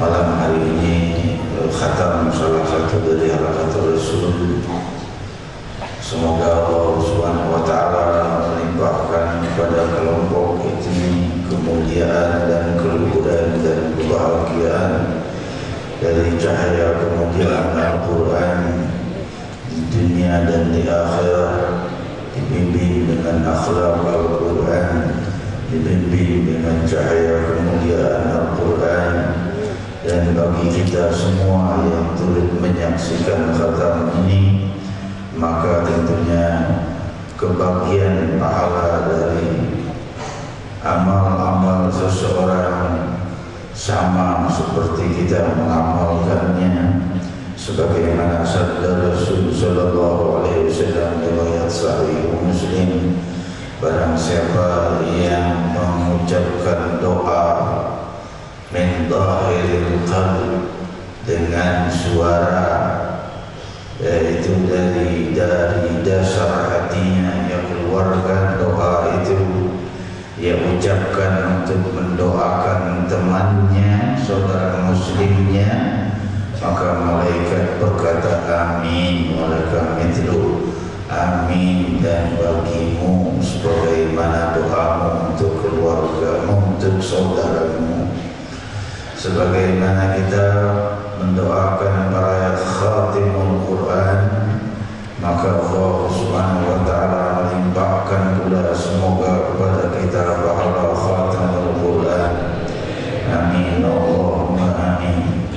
Malam hari ini khatam salah satu dari harakatul Rasul. Semoga Allah Subhanahu wa Ta'ala melimpahkan kepada kelompok ini kemuliaan dan keluhuran dan kebahagiaan dari cahaya kemuliaan Al-Quran di dunia dan di akhirat, dibimbing dengan akhlak Al-Quran, dibimbing dengan cahaya kemuliaan Al-Quran. Dan bagi kita semua yang turut menyaksikan khatam ini, maka tentunya kebahagiaan pahala dari amal-amal seseorang sama seperti kita mengamalkannya, sebagaimana sabda Rasul sallallahu alaihi wasallam riwayat Sahih Muslim, barang siapa yang mengucapkan doa min dhahiril qalb, dengan suara yaitu dari dasar hatinya, yang keluarkan doa itu, ia ucapkan untuk mendoakan temannya, saudara muslimnya, maka malaikat berkata amin walaka mithlu, amin dan bagimu sebagaimana doamu untuk keluargamu, untuk saudaramu. Sebagaimana kita mendoakan para khatimul Quran, maka Allah Subhanahu wa Ta'ala melimpahkan pula semoga kepada kita pahala khatimul Quran. Amin Allahumma amin.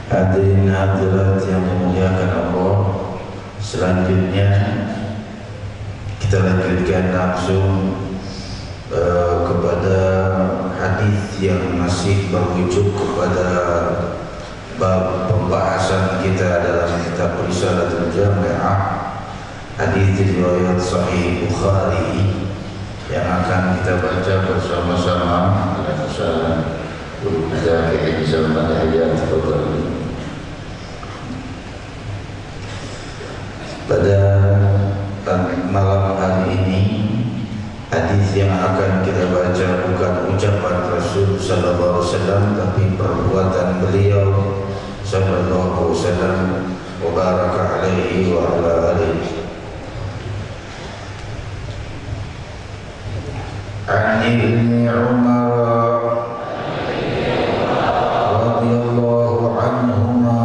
Hadirin hadirat yang dimuliakan Allah, Selanjutnya kita lanjutkan langsung kepada hadis yang masih merujuk kepada bab pembahasan kita dalam kitab Risalatul Jami'ah, hadis riwayat Sahih Bukhari yang akan kita baca bersama-sama. Kita bisa membaca ayat pada malam hari ini. Hadis yang akan kita baca bukan ucapan Rasul sallallahu alaihi wasallam, tapi perbuatan beliau sallallahu alaihi wasallam wa baraka alaihi wa ala alihi. An Ibnu Umar radhiyallahu anhuma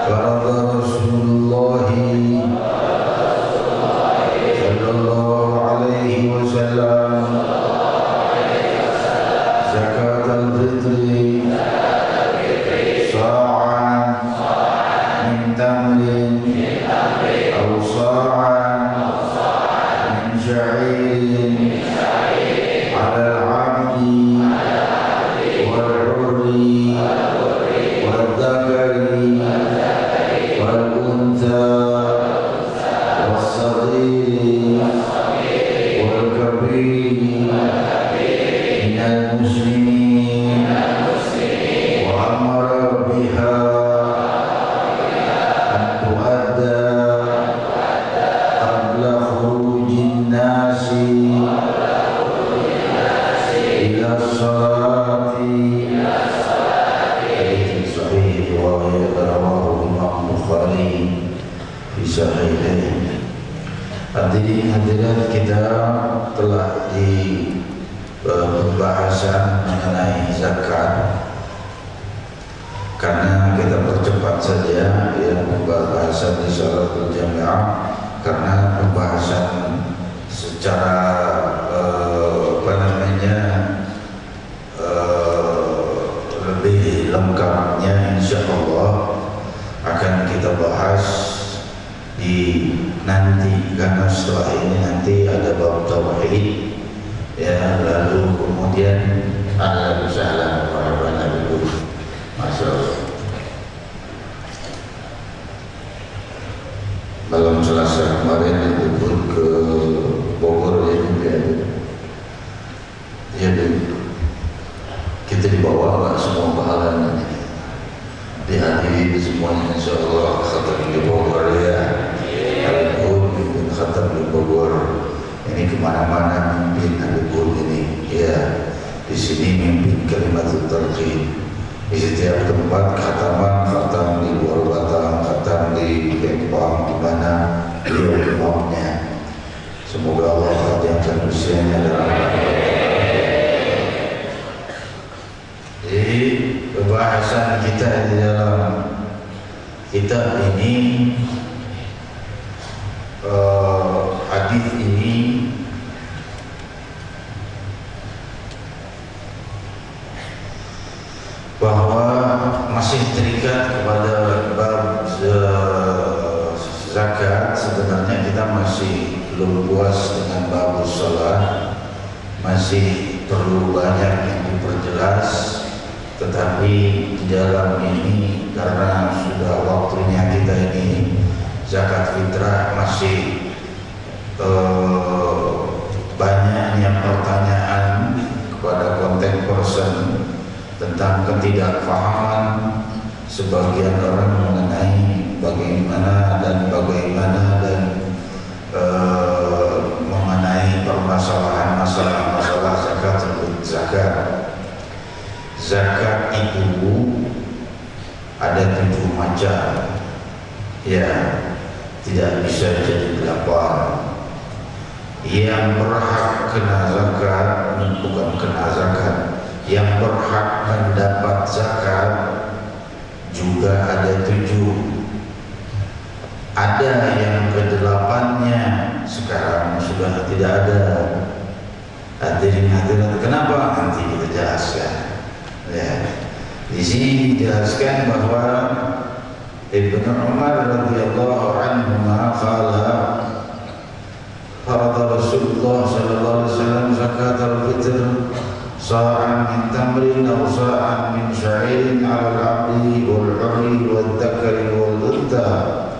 farada Rasulullah sallallahu alaihi wasallam zakat al-fitri sa'an min tamrin aw sa'an min sha'irin ala al-'abdi wal-'urri wal-dhakari wal-untha was-saghiri wal-kabiri minal muslimin wa amara biha an tu'adda qabla khurujin nasi ila salati. Hadits sahih riwayat rawahu Imam Bukhari fi sahihain. Hadirin hadirat, kita telah di pembahasan mengenai zakat. Karena kita percepat saja ya pembahasan di Risalatul Jami'ah, karena pembahasan secara lebih lengkapnya insyaallah akan kita bahas di nanti, karena setelah ini nanti ada bab tauhid ya, lalu kemudian ada usaha para dulu masuk malam Selasa kemarin itu pun ke Bogor ya juga ya, kita dibawa nggak semua pahalanya, dihadiri semuanya insyaallah. Khatam di Bogor ya, Habibul khatam di Bogor ini kemana-mana mimpin Habibul ini ya. Di sini mimpin kalimatul tauhid, di setiap tempat khatam di luar Batang, khatam di Kempang, di mana beliau imamnya. Semoga Allah panjangkan usianya dalam pembahasan kita di dalam kitab ini. Hadis ini bahwa masih terikat kepada bab zakat. Sebenarnya kita masih belum puas dengan bab salat, masih perlu banyak yang diperjelas. Tetapi di dalam ini, karena sudah waktunya kita ini zakat fitrah, masih banyaknya pertanyaan kepada content person tentang ketidakpahaman sebagian orang mengenai bagaimana mengenai permasalahan masalah zakat. Zakat itu ada 7 macam ya, tidak bisa jadi 8. Yang berhak kena zakat bukan kena zakat, yang berhak mendapat zakat juga ada 7. Ada yang ke-8-nya sekarang sudah tidak ada. Hadirin hadirat, kenapa? Nanti kita jelaskan. Ya, di sini dijelaskan bahwa Ibn Umar radhiyallahu anhuma qala farada Rasulullah sallallahu alaihi wasallam zakat al-fitr sa'an min tamrin aw sa'an min sya'irin 'ala al-'abdi wal-'urri wal-dhakari wal-untha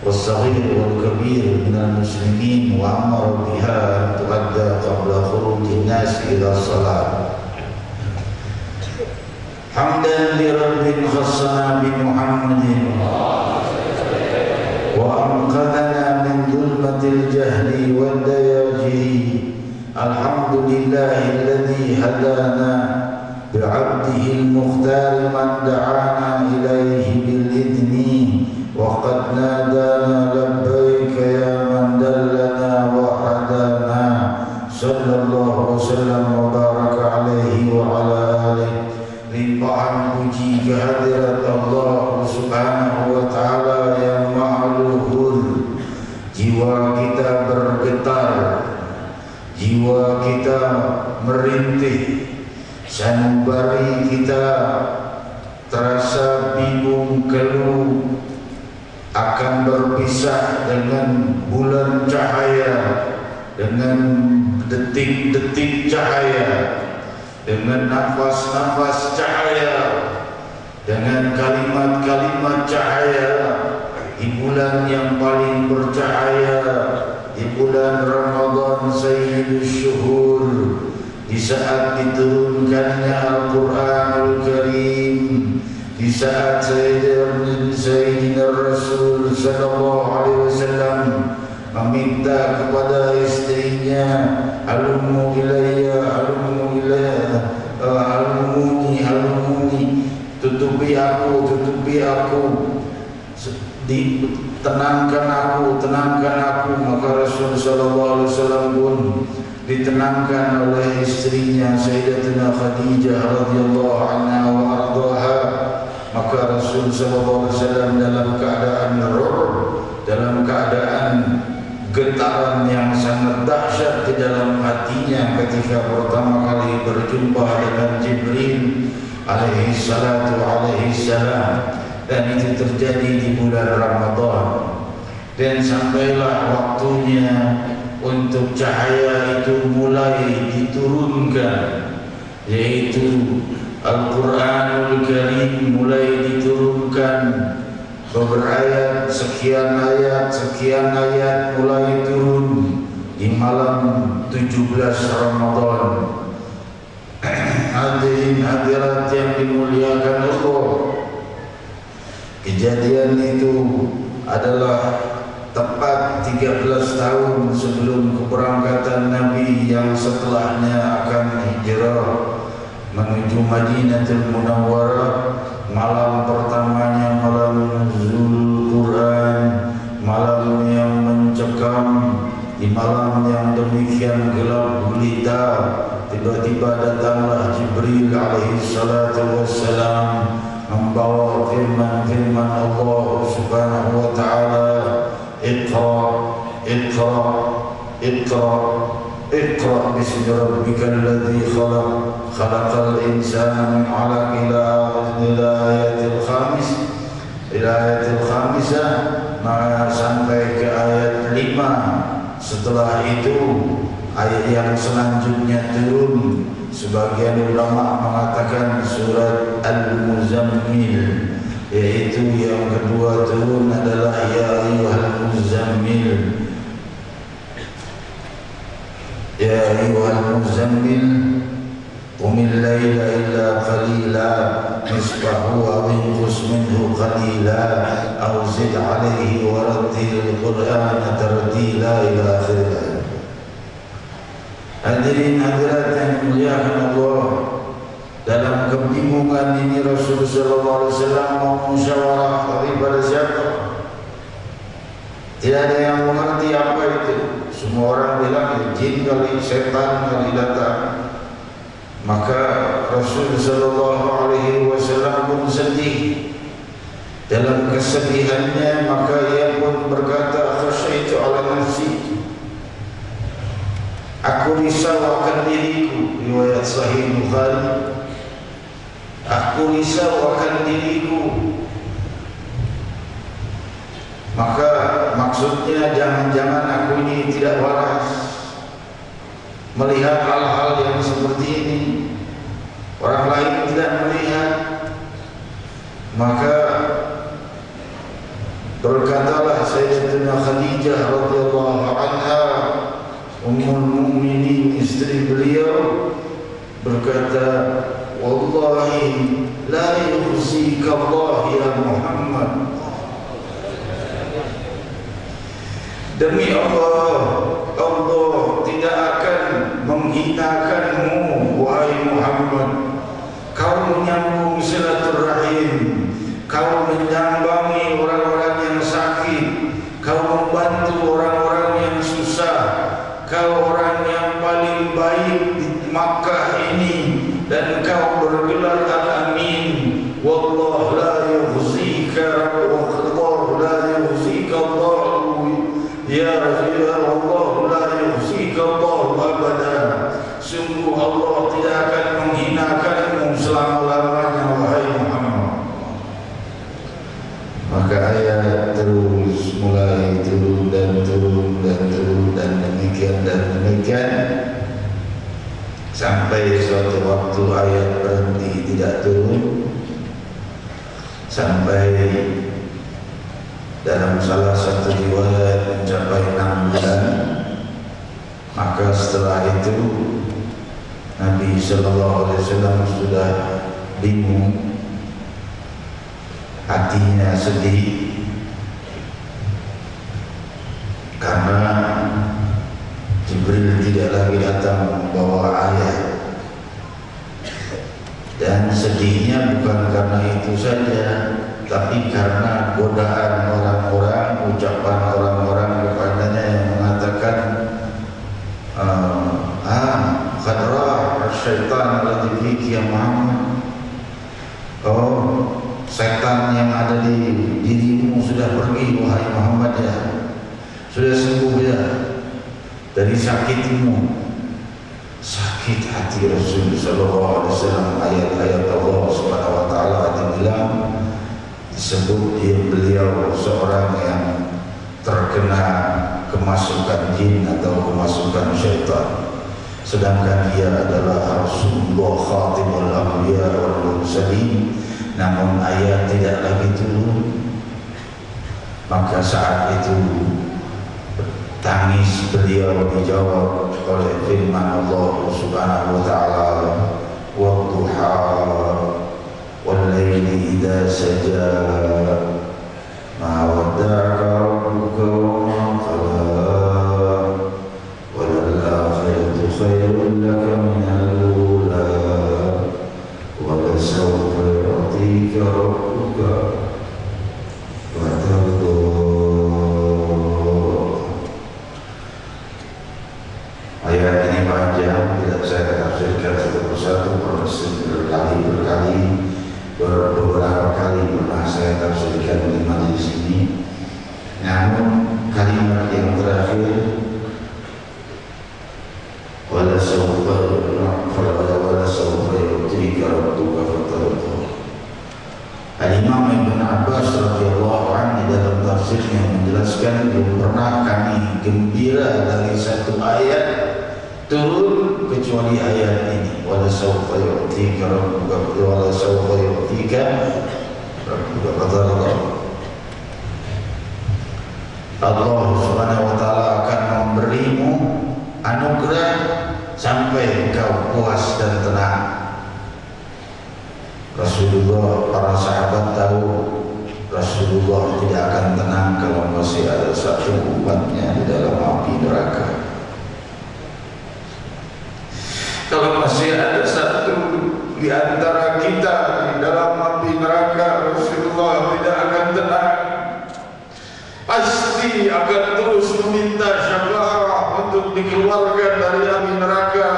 was-saghir wal-kabir min al-muslimin wa amara biha an tu'adda qabla khuruji an-nas ila as-salat. Hamdan li rabbin khassana bi Muhammadin wa anqadhana min dhulmatil jahli wad dayajiri. Alhamdulillahilladzi hadana bi 'abdihi al-mukhtar man da'ana ilaihi bil idni wa qad nadana labbaika ya man dallana wa hadana. Sallallahu wasallam wa baraka alaihi wa ala alihi. Limpahan puji kehadirat Allah Subhanahu wa ta'ala yang maha luhur. Jiwa kita bergetar, jiwa kita merintih, sanubari kita terasa bingung keluh akan berpisah dengan bulan cahaya, dengan detik-detik cahaya, dengan nafas-nafas cahaya, dengan kalimat-kalimat cahaya di bulan yang paling bercahaya, di bulan Ramadan Sayyidus Syuhur, di saat diturunkannya Al-Quranul Karim, di saat Sayyidina Rasul Sallallahu Alaihi Wasallam meminta kepada istrinya, halummu ilayya, halummu ilayya, halumuni, tutupi aku, tenangkan aku. Maka Rasul Sallallahu Alaihi Wasallam pun ditenangkan oleh istrinya Sayyidatina Khadijah radhiyallahu anha wa ardhaha. Maka Rasul Sallallahu Alaihi Wasallam dalam keadaan ruh, dalam keadaan getaran yang sangat dahsyat di dalam hatinya ketika pertama kali berjumpa dengan Jibril alaihi salatu alaihi salam, dan itu terjadi di bulan Ramadan. Dan sampailah waktunya untuk cahaya itu mulai diturunkan, yaitu Al-Quranul Karim mulai diturunkan. Beberapa sekian ayat mulai turun di malam 17 Ramadan. Hadirin hadirat yang dimuliakan Allah, kejadian itu adalah tepat 13 tahun sebelum keberangkatan Nabi yang setelahnya akan hijrah menuju Madinatul Munawwarah. Malam pertamanya malam nuzul Quran, malam yang mencekam. Di malam yang demikian gelap gulita, tiba-tiba datanglah Jibril alaihi salatu wassalam membawa firman Allah Subhanahu wa ta'ala, Iqra bismi rabbikal ladzi khalaq, khalaqal insana min 'alaq ila ayatil khamisah, maka sampai ke ayat 5. Setelah itu ayat yang selanjutnya turun, sebagian ulama mengatakan surat Al-Muzammil, yaitu yang kedua turun adalah ya ayyuhal muzammil, ya ayyuhal muzammil qumil laila illa qalila nisfahu aw inqus minhu qalila aw zid alayhi wa rattilil qur'ana tartila ila akhir. Hadirin hadirat yang dimuliakan Allah, dalam kebingungan ini Rasulullah SAW mau musyawarah kepada siapa? Tidak ada yang mengerti apa itu. Semua orang bilang jin kali, setan kali datang. Maka Rasulullah SAW pun sedih. Dalam kesedihannya maka ia pun berkata, khasyaitu ala nafsi, aku risau akan diriku. Riwayat Sahih Bukhari. Aku risau akan diriku. Maka maksudnya jangan-jangan aku ini tidak waras melihat hal-hal yang seperti ini, orang lain tidak melihat. Maka berkatalah Sayyidatina Khadijah radhiyallahu anha, Ummul Mukminin, istri beliau, berkata, wallahi la yukhzika Allah ya Muhammad. Demi Allah, Allah tidak akan menghinakanmu wahai Muhammad. Kau menyambung silaturahim, kau menyambangi orang-orang yang sakit, kau membantu orang-orang yang susah, kau orang yang paling baik di Makkah ini, dan kau bergelar al-amin. Wallahu la yukhzika, wallahu la yukhzika Allah ya Rasulullah, la yukhzika Allah abada. Sungguh Allah tidak akan menghinakanmu selama-lamanya wahai Muhammad. Maka ayat terus mulai turun dan turun dan turun dan demikian sampai suatu waktu ayat berhenti tidak turun, sampai dalam salah satu riwayat mencapai 6 bulan. Maka setelah itu Nabi sallallahu alaihi wasallam sudah bingung, hatinya sedih karena Jibril tidak lagi datang membawa ayat. Dan sedihnya bukan karena itu saja, tapi karena godaan orang-orang, ucapan orang-orang kepadanya yang mengatakan khadra syaitan alladzi fiki ya Muhammad. Oh, setan yang ada di dirimu sudah pergi wahai Muhammad ya, sudah sembuh ya dari sakitmu. Sakit hati Rasul sallallahu alaihi wasallam. Ayat-ayat Allah Subhanahu wa taala dibilang, disebut beliau seorang yang terkena kemasukan jin atau kemasukan syaitan, sedangkan dia adalah Rasulullah khatimul anbiya wal mursalin. Namun ayat tidak lagi turun. Maka saat itu tangis beliau dijawab oleh firman Allah Subhanahu wa taala, "Wadduha wal laili idza saja ma wadda'aka rabbuka wa ma qala wal akhiratu khairun laka min al-ula wa la sawfa yu'tika rabbuka wa tarda." Ayat ini panjang, tidak saya tafsirkan satu persatu, berkali-kali, beberapa kali pernah saya tafsirkan di majelis ini. Namun kalimat yang terakhir, wala sawfa yu'tika rabbuka fatarda. Al-Imam Ibn Abbas radhiyallahu anhu dalam tafsirnya menjelaskan, belum pernah kami gembira dari satu ayat turun kecuali ayat ini, wala sawfa yu'tika rabbuka wala sawfa yu'tika rabbuka fatarda. Allah Subhanahu wa taala akan memberimu anugerah sampai engkau puas dan tenang. Rasulullah, para sahabat tahu Rasulullah tidak akan tenang kalau masih ada satu umatnya di dalam api neraka. Kalau masih ada satu di antara kita di dalam api neraka, Rasulullah tidak akan tenang. Pasti akan terus meminta syafaat untuk dikeluarkan dari api neraka,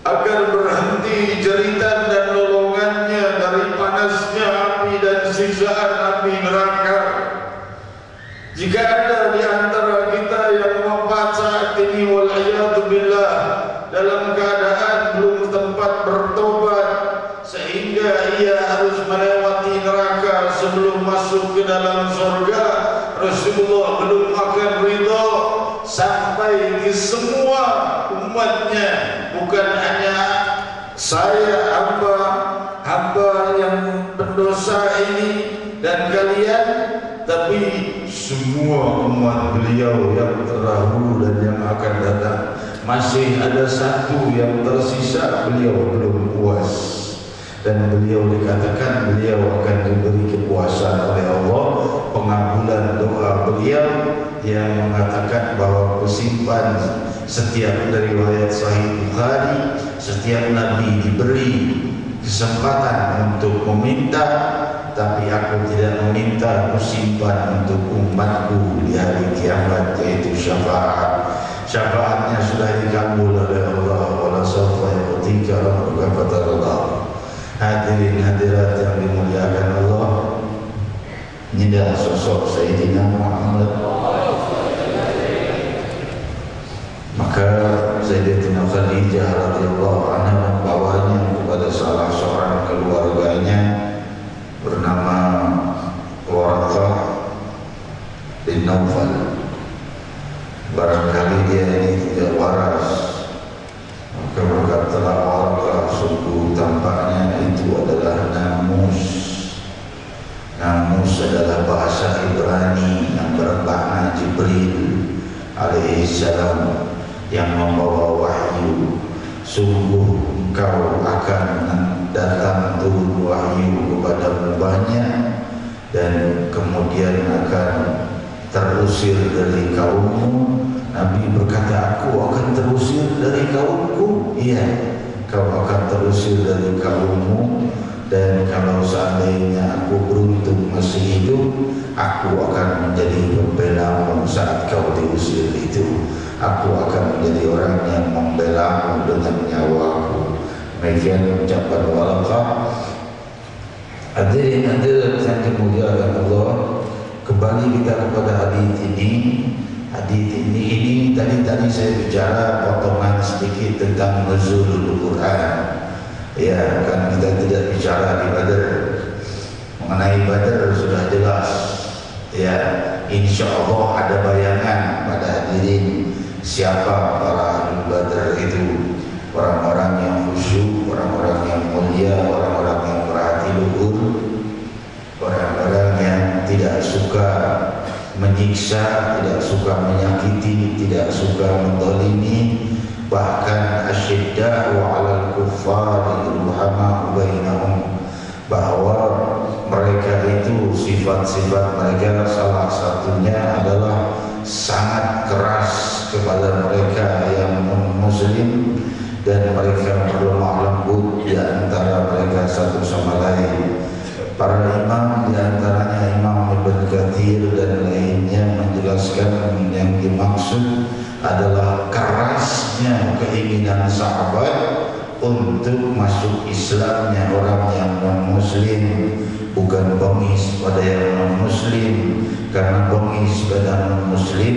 agar berhenti jeritan dan lolongannya dari panasnya api dan siksaan api neraka. Jika ada di antara kita yang wafat saat ini wal'iyadu billah dalam keadaan belum tempat bertobat, sehingga ia harus melewati neraka sebelum masuk ke dalam surga, Rasulullah belum akan ridha sampai ke semua umatnya, bukan hanya saya hamba yang pendosa ini dan kalian, tapi semua umat beliau yang terdahulu dan yang akan datang. Masih ada satu yang tersisa, beliau belum puas, dan beliau dikatakan beliau akan diberi kepuasan oleh Allah, pengabulan doa beliau yang mengatakan bahwa pesimpan setiap dari riwayat Sahih Bukhari, setiap Nabi diberi kesempatan untuk meminta, tapi aku tidak meminta, aku simpan untuk umatku di hari kiamat, yaitu syafaat. Syafaatnya sudah dikabul oleh Allah. Wala sawfa yu'tika rabbuka fatardah. Hadirin hadirat yang dimuliakan Allah, ini adalah sosok Sayyidina Muhammad. Maka Sayyidatina Khadijah radhiyallahu anha membawanya kepada salah seorang keluarganya bernama Waraqah bin Naufal. Barangkali dia ini tidak waras, maka berkatalah Waraqah, sungguh tampaknya itu adalah namus. Namus adalah bahasa Ibrani yang bermakna Jibril alaihissalam yang membawa wahyu. Sungguh engkau akan datang turun wahyu kepadamu banyak, dan kemudian akan terusir dari kaummu. Nabi berkata, aku akan terusir dari kaumku. Iya, kau akan terusir dari kaummu, dan kalau seandainya aku beruntung masih hidup, aku akan menjadi pembelamu saat kau diusir itu. Aku akan menjadi orang yang membelamu dengan nyawaku. Demikian ucapan Waraqah. Hadirin hadirat yang dimuliakan Allah, kembali kita kepada hadis ini. Hadis ini tadi saya bicara potongan sedikit tentang nuzulul Quran. Ya, kan kita tidak bicara di Badar. Mengenai Badar sudah jelas. Ya, insya Allah ada bayangan pada hadirin siapa para ahli Badar itu. Orang-orang yang khusyuk, orang-orang yang mulia, orang-orang yang berhati luhur, orang-orang yang tidak suka menyiksa, tidak suka menyakiti, tidak suka mendolimi, bahkan asyidda'u 'alal kuffari ruhama'u bainahum, bahwa mereka itu sifat-sifat mereka salah satunya adalah sangat keras kepada mereka yang non-muslim, dan mereka berlemah lembut di antara mereka satu sama lain. Para imam, di antaranya Imam Ibn Katsir dan lainnya, menjelaskan yang dimaksud adalah kerasnya keinginan sahabat untuk masuk Islamnya orang yang non-muslim, bukan bengis pada yang non-muslim, karena bengis pada non-muslim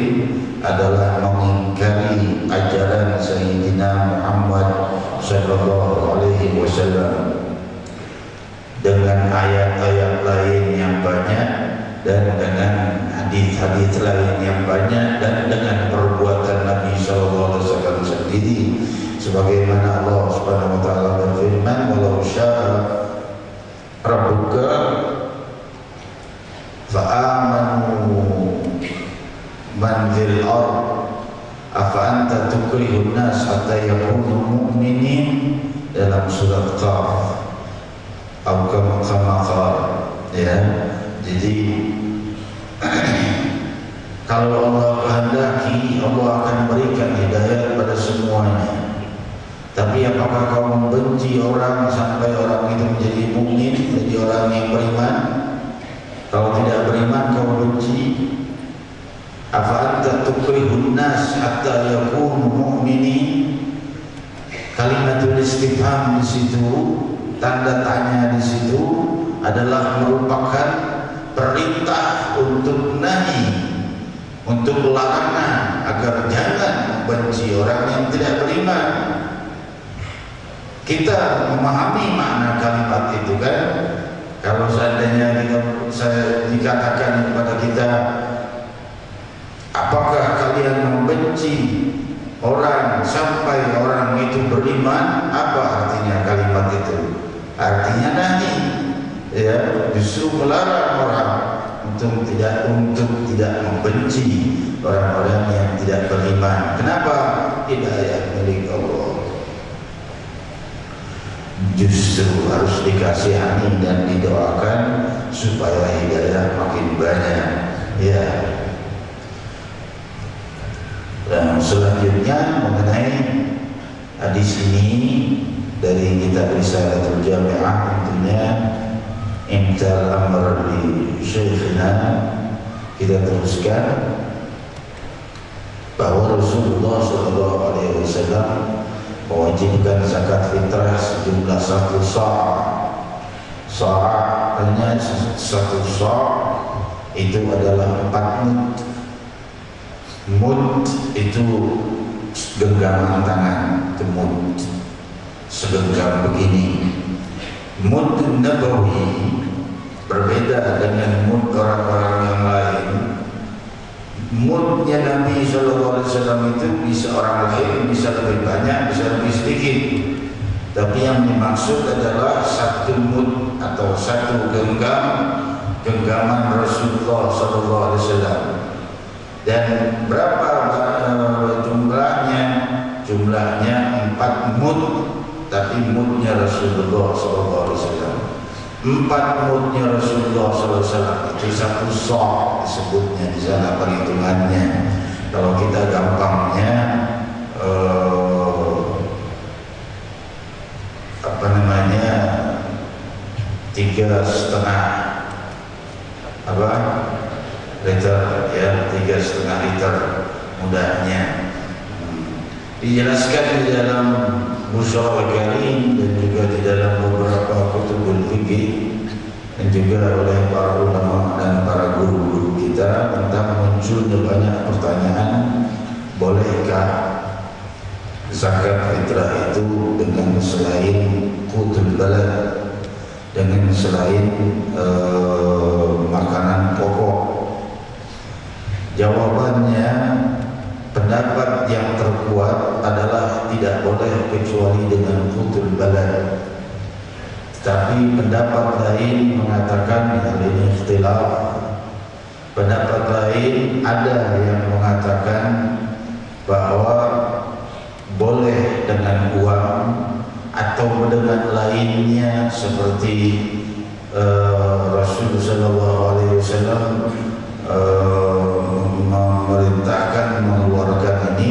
adalah mengingkari ajaran Sayyidina Muhammad sallallahu alaihi wasallam dengan ayat-ayat lain yang banyak, dan dengan hadis-hadis lain yang banyak, dan dengan perbuatan Nabi sallallahu alaihi wasallam sendiri, sebagaimana Allah Subhanahu wa taala berfirman, walau syaa rabbuka fa'amanu man fil ard afa anta tukrihun nas hatta yakunu mu'minin, dalam surat Qaf ya. Jadi kalau Allah kehendaki, Allah akan berikan hidayah pada semuanya. Tapi apakah kau membenci orang sampai orang itu menjadi mukmin, menjadi orang yang beriman? Kalau tidak beriman kau benci. Afa anta tukrihun nas hatta yakunu mu'minin. Kalimatul istifham di situ, tanda tanya di situ adalah merupakan perintah untuk nahi, untuk larangan agar jangan membenci orang yang tidak beriman. Kita memahami makna kalimat itu kan. Kalau seandainya kita saya dikatakan kepada kita, apakah kalian membenci orang sampai orang itu beriman? Apa artinya kalimat itu? Artinya nahi, ya, justru melarang orang untuk tidak membenci orang-orang yang tidak beriman. Kenapa? Hidayah milik Allah. Justru harus dikasihani dan didoakan supaya hidayah makin banyak. Ya. Dan selanjutnya mengenai hadis ini dari kitab Risalatul Jami'ah, tentunya imtal amr li syekhina, kita teruskan bahwa Rasulullah SAW mewajibkan zakat fitrah sejumlah 1 sa'. Sa' hanya 1 sa' itu adalah 4 mud. Mud itu genggaman tangan, itu mud segenggam begini. Mud nabawi berbeda dengan mud orang-orang yang lain. Mudnya Nabi SAW itu bisa orang lain bisa lebih banyak, bisa lebih sedikit. Tapi yang dimaksud adalah 1 mud atau 1 genggaman Rasulullah SAW. Dan berapa jumlahnya? Jumlahnya 4 mud, tapi mudnya Rasulullah SAW. 4 mudnya Rasulullah SAW itu 1 sa' disebutnya di sana perhitungannya. Kalau kita gampangnya apa namanya 3,5 liter, ya, 3,5 liter mudahnya. Dijelaskan di dalam Musyarah Karim dan juga di dalam beberapa kutubul fikih dan juga oleh para ulama dan para guru-guru kita tentang munculnya banyak pertanyaan, bolehkah zakat fitrah itu dengan selain qutul balad, dengan selain makanan pokok? Jawabannya, pendapat yang terkuat adalah tidak boleh kecuali dengan qutul balad. Tapi pendapat lain mengatakan hal ini ikhtilaf. Pendapat lain ada yang mengatakan bahwa boleh dengan uang atau dengan lainnya, seperti Rasulullah SAW memerintahkan mengeluarkan ini.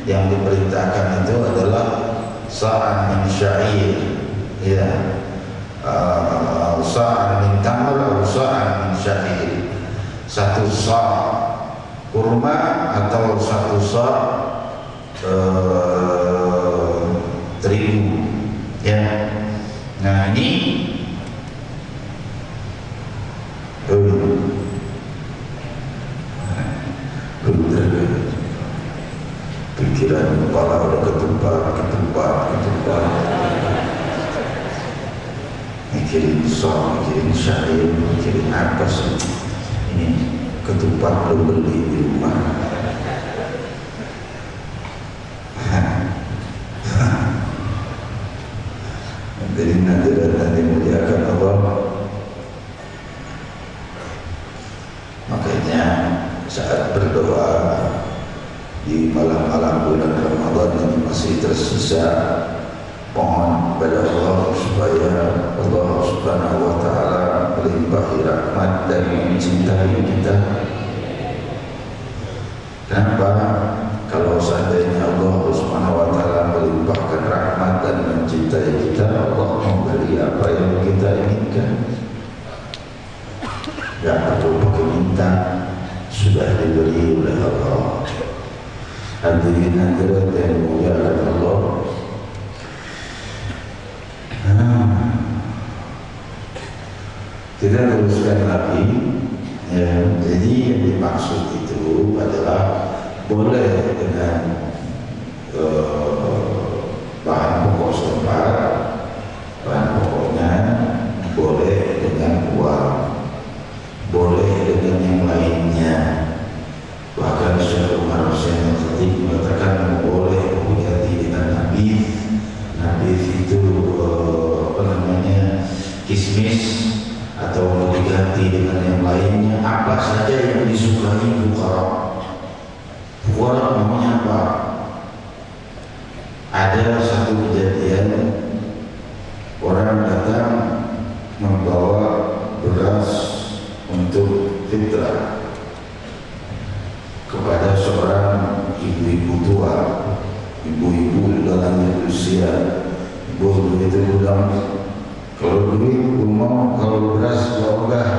Yang diperintahkan itu adalah sa'an min sya'ir, ya, sa'an min tamr atau sa'an min sya'ir, 1 sa' kurma atau 1 sa' terigu, ya. Nah ini pikiran kepala udah ketumpat, mikirin song, mikirin syair, mikirin apa sih. Ini ketumpat belum beli di rumah. Jadi nadiran dimuliakan Allah. Makanya saat berdoa di malam-malam bulan Ramadan yang masih tersisa, mohon kepada Allah supaya Allah Subhanahu wa Ta'ala melimpahi rahmat dan mencintai kita. Kenapa? Kalau seandainya Allah Subhanahu wa Ta'ala melimpahkan rahmat dan mencintai kita, Allah memberi apa yang kita inginkan. Tidak perlu pakai minta, sudah diberi oleh Allah. Hadirin hadirat yang dimuliakan Allah. Kita teruskan lagi, ya. Jadi yang dimaksud itu adalah boleh dengan bahan pokok setempat, bahan pokoknya boleh dengan uang. fitrah kepada seorang ibu-ibu tua, ibu-ibu dalam usia. Ibu begitu bilang, kalau duit mau, kalau beras ogah.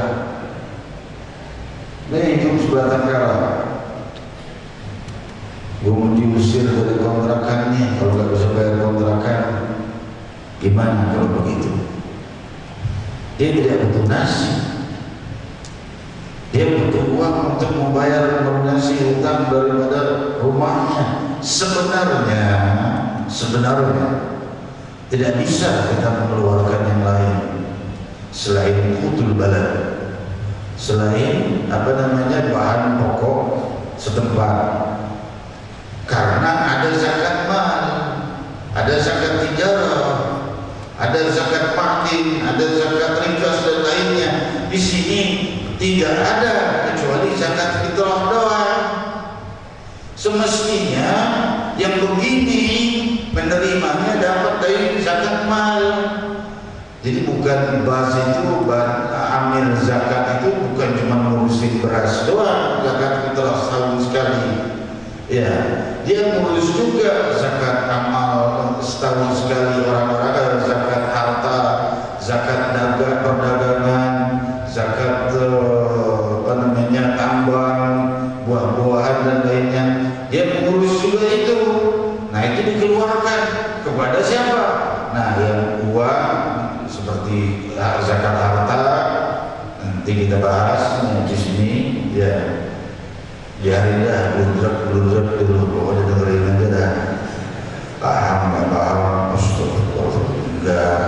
Ini hidup sebatang kara. Gue mau diusir dari kontrakannya, kalau nggak bisa bayar kontrakan, gimana kalau begitu? Dia tidak butuh nasi, dia butuh uang untuk membayar melunasi hutang daripada rumahnya. Sebenarnya tidak bisa kita mengeluarkan yang lain selain qutul balad, selain bahan pokok setempat. Karena ada zakat mal, ada zakat tijarah, ada zakat patin, ada zakat rikas dan lainnya. Di sini tidak ada kecuali zakat fitrah doang. Semestinya yang begini menerimanya dapat dari zakat mal. Jadi bukan bahas itu, amil zakat itu bukan cuma ngurusin beras doang, zakat fitrah setahun sekali. Ya, dia ngurus juga zakat amal setahun sekali, orang-orang zakat harta, zakat perdagangan, zakat tambang, buah-buahan dan lainnya. Dia mengurus juga itu. Nah, itu dikeluarkan kepada siapa? Nah, yang uang seperti zakat harta nanti kita bahas di sini ya. Biarin dah, bludruk dulu, pokoknya dengerin aja dah. Paham nggak paham, enggak,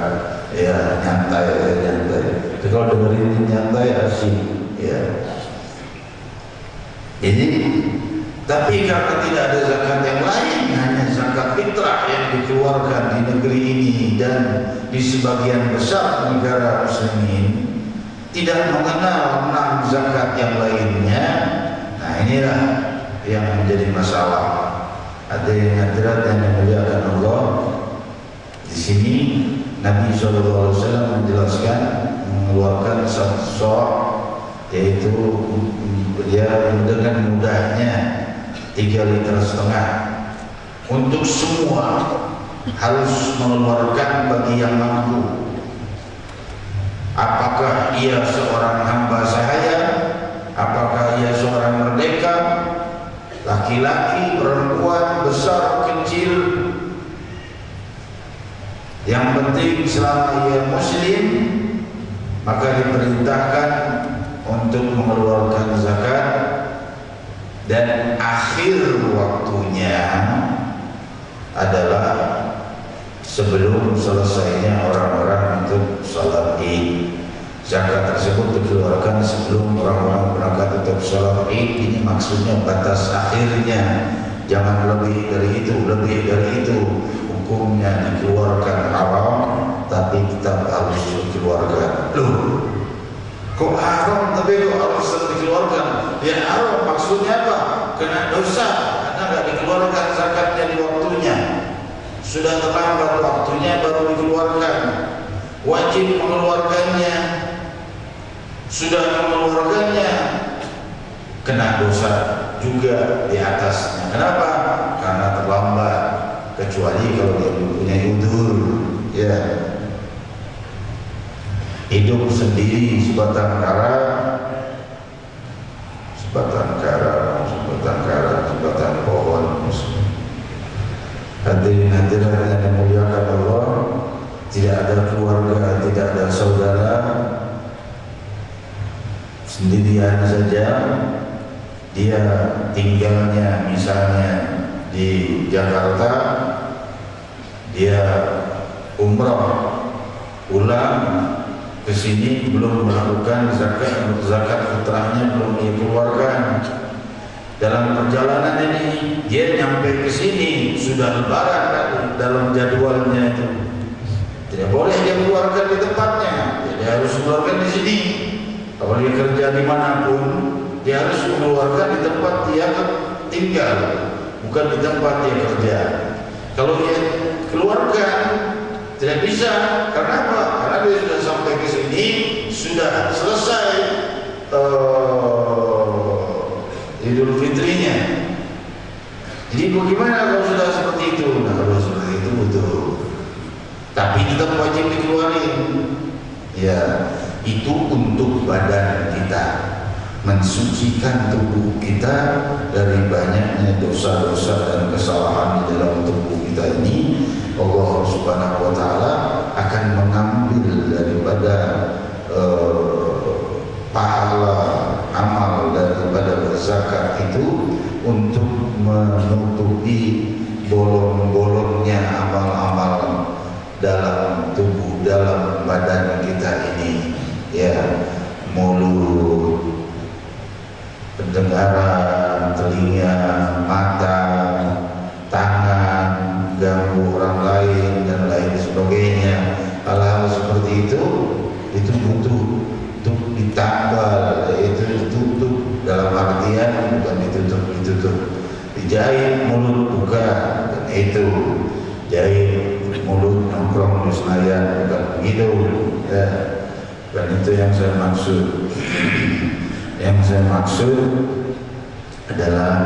ya nyantai. Tapi kalau dengerin nyantai asik, ya. Jadi, tapi karena tidak ada zakat yang lain, hanya zakat fitrah yang dikeluarkan di negeri ini dan di sebagian besar negara muslimin tidak mengenal 6 zakat yang lainnya. Nah, inilah yang menjadi masalah. Ada yang hadirat yang dimuliakan Allah. Di sini Nabi SAW menjelaskan mengeluarkan 1 sok, yaitu dia dengan mudahnya 3,5 liter untuk semua, harus mengeluarkan bagi yang mampu. Apakah ia seorang hamba sahaya, apakah ia seorang merdeka, laki-laki, perempuan, besar, kecil, yang penting selama ia muslim, maka diperintahkan untuk mengeluarkan zakat. Dan akhir waktunya adalah sebelum selesainya orang-orang untuk salat Id. Zakat tersebut dikeluarkan sebelum orang-orang berangkat untuk salat Id. Ini maksudnya batas akhirnya, jangan lebih dari itu. Lebih dari itu hukumnya dikeluarkan haram, tapi tetap harus dikeluarkan. Loh, kok haram tapi kok harus dikeluarkan? Ya haram maksudnya apa? Kena dosa karena nggak dikeluarkan zakatnya di waktunya. Sudah terlambat waktunya baru dikeluarkan. Wajib mengeluarkannya. Sudah mengeluarkannya, kena dosa juga di atasnya. Kenapa? Karena terlambat. Kecuali kalau dia mempunyai udzur, ya. Hidup sendiri sebatang kara, sebatang pohon. Hadirin hadirat yang dimuliakan Allah, tidak ada keluarga, tidak ada saudara, sendirian saja. Dia tinggalnya misalnya di Jakarta, dia umrah pulang ke sini belum melakukan zakat fitrahnya belum dikeluarkan. Dalam perjalanan ini dia nyampe ke sini sudah lebaran dalam jadwalnya itu. Tidak boleh dia keluarkan di tempatnya, dia harus keluarkan di sini. Kalau dia kerja dimanapun, dia harus mengeluarkan di tempat dia tinggal, bukan di tempat dia kerja. Kalau dia keluarkan tidak bisa, karena apa? Karena dia sudah sampai ke sini, sudah selesai Idul Fitrinya. Jadi bagaimana kalau sudah seperti itu? Nah, kalau seperti itu betul. Tapi tetap wajib dikeluarin. Ya, itu untuk badan kita, mensucikan tubuh kita dari banyaknya dosa-dosa dan kesalahan di dalam tubuh kita ini. Allah Subhanahu wa Ta'ala akan mengambil daripada pahala amal daripada berzakat itu untuk menutupi bolong-bolongnya amal-amal dalam tubuh, dalam badan kita ini, ya, mulut, pendengaran, telinga, mata, tangan, ganggu orang lain dan lain sebagainya. Hal-hal seperti itu butuh untuk ditambal, itu ditutup, dalam artian bukan ditutup, dijahit mulut bukan, dan itu jahit mulut nongkrong di Senayan bukan begitu, ya. Dan itu yang saya maksud. Yang saya maksud adalah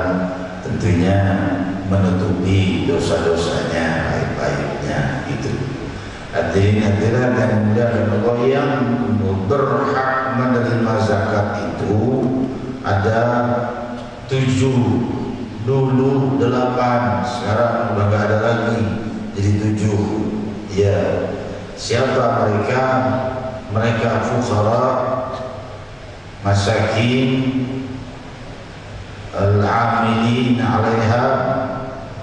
tentunya menutupi dosa-dosanya, baik-baiknya itu. Hadirin-hadirat yang mulia Allah, yang berhak menerima zakat itu ada 7, dulu 8, sekarang udah gak ada lagi, jadi 7. Ya, siapa mereka? Mereka fuqara, masakin, al-amilin 'alaiha,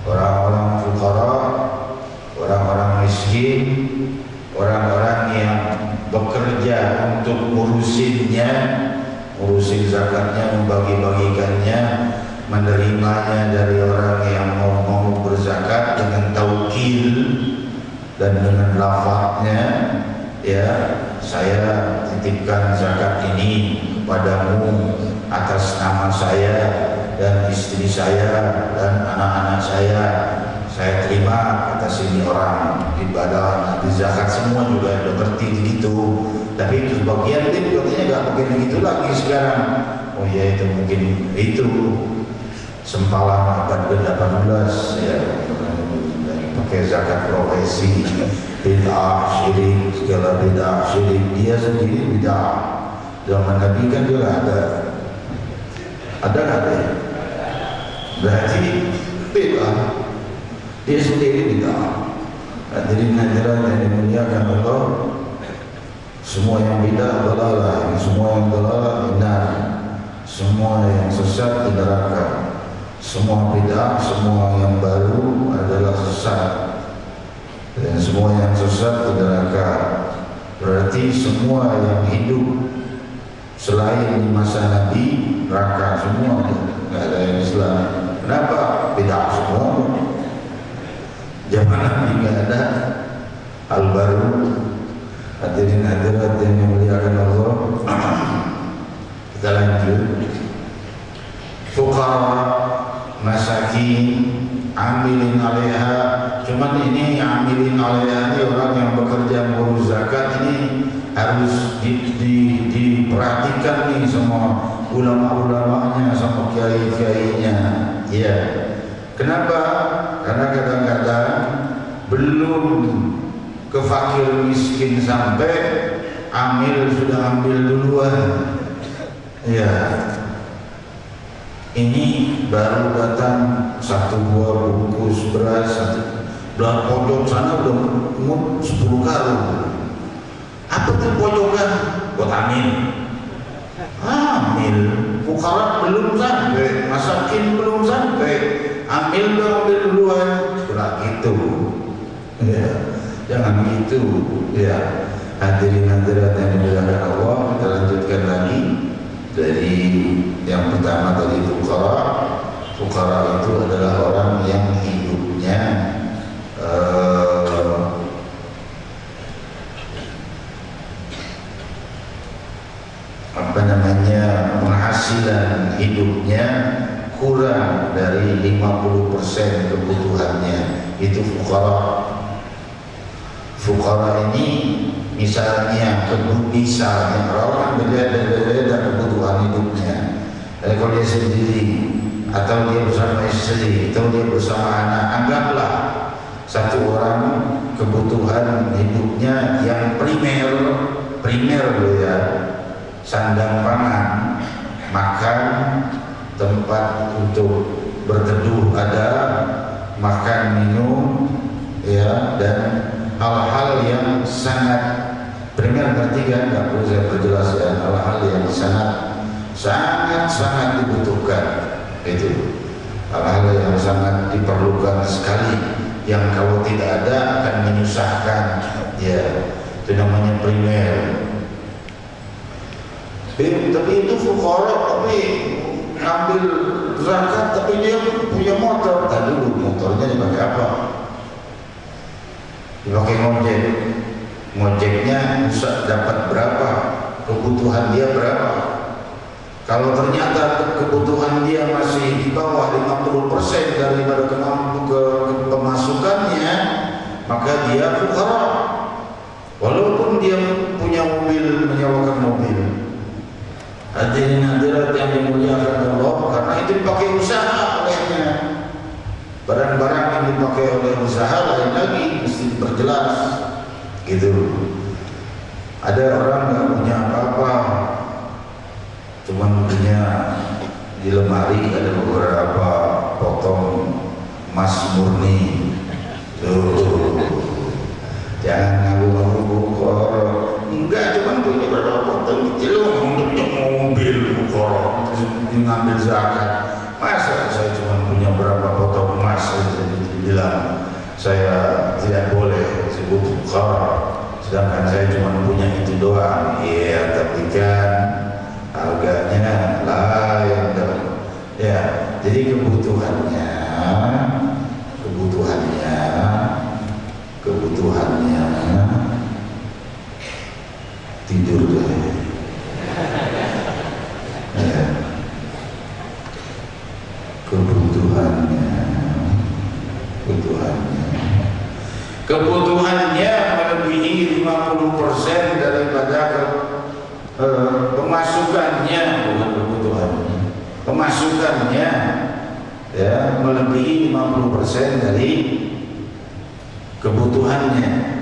orang-orang fuqara, orang-orang miskin, orang-orang yang bekerja untuk ngurusinnya, ngurusin zakatnya, membagi-bagikannya, menerimanya dari orang yang mau berzakat dengan taukil dan dengan lafaznya, ya, saya titipkan zakat ini kepadamu atas nama saya dan istri saya dan anak-anak saya terima atas ini orang ibadah di zakat. Semua juga udah ngerti begitu, tapi itu sebagian tim katanya nggak mungkin begitu lagi sekarang. Oh ya, itu mungkin itu sempalan abad ke-18, ya, pakai zakat profesi, bid'ah, syirik, segala bid'ah, syirik. Dia sendiri bid'ah. Zaman Nabi kan juga ada nggak ya? Berarti bid'ah. Dia sendiri bid'ah. Hadirin hadirat yang dimuliakan Allah, semua yang bid'ah dalalah, semua yang dalalah benar, semua yang sesat di neraka. Semua bid'ah, semua yang baru adalah sesat, dan semua yang sesat di neraka. Berarti semua yang hidup selain di masa Nabi neraka semua, nggak ada yang Islam. Kenapa? Bid'ah semua. Zaman Nabi nggak ada hal baru. Hadirin hadirat yang dimuliakan Allah, kita lanjut. Fuqara, masakin, amilin 'alaiha. Cuman ini amilin 'alaiha ini orang yang bekerja mengurus zakat ini harus diperhatikan nih sama ulama-ulamanya, sama kiai-kiainya. Ya. Kenapa? Karena kadang-kadang belum ke fakir miskin sampai amil sudah ambil duluan. Ya. Ini baru datang 1-2 bungkus beras, belah pojok sana udah 10 karung. Apa tuh pojokan? Buat amil. Amil. Fuqara belum sampai, masakin belum sampai, amil udah ambil duluan. Kurang gitu. Ya, jangan gitu. Ya. Hadirin hadirat yang dimuliakan Allah, kita lanjutkan lagi dari yang pertama tadi. Fuqara itu adalah orang yang hidupnya penghasilan hidupnya kurang dari 50% kebutuhannya. Itu fuqara. Fuqara ini misalnya orang beda-beda kebutuhan hidupnya. Kalau dia sendiri atau dia bersama istri atau dia bersama anak, anggaplah satu orang kebutuhan hidupnya yang primer loh ya, sandang pangan, makan, tempat untuk berteduh ada, makan minum ya, dan hal-hal yang sangat primer, ngerti kan? Nggak perlu saya perjelas ya, hal-hal yang sangat dibutuhkan, itu hal-hal yang sangat diperlukan sekali, yang kalau tidak ada akan menyusahkan ya, itu namanya primer. Tapi itu fuqara, tapi ngambil zakat tapi dia punya motor. Tadi dulu motornya dipakai apa? Dipakai ngojek. Ngojeknya bisa dapat berapa? Kebutuhan dia berapa? Kalau ternyata kebutuhan dia masih di bawah 50% daripada pemasukannya, maka dia fuqara. Walaupun dia punya mobil, menyewakan mobil. Hadirin hadirat yang dimuliakan Allah, karena itu dipakai usaha olehnya. Barang-barang yang dipakai oleh usaha lain lagi, mesti diperjelas gitu. Ada orang nggak punya apa-apa, cuman punya di lemari ada beberapa potong emas murni. Jangan ngaku-ngaku bukhara. Enggak, cuman punya beberapa potong kecil untuk mobil bukhara, ngambil zakat. Masa saya cuma punya berapa potong emas, dibilang saya tidak boleh sebut bukhara, sedangkan saya cuma punya itu doang. Iya, tapi kan harganya lain dong. Ya, jadi kebutuhannya tidur deh. Ya, kebutuhannya melebihi 50% daripada pemasukannya, bukan kebutuhannya, pemasukannya ya melebihi 50% dari kebutuhannya.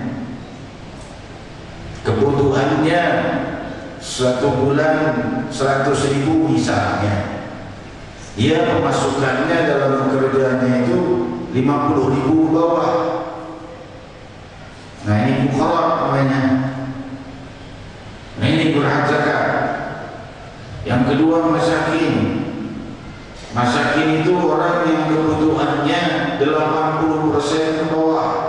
Kebutuhannya satu bulan 100.000 misalnya, dia pemasukannya dalam pekerjaannya itu 50.000 bawah. Nah, ini bukhara namanya. Nah, ini berhak zakat. Yang kedua masakin. Masakin itu orang yang kebutuhannya 80% ke bawah.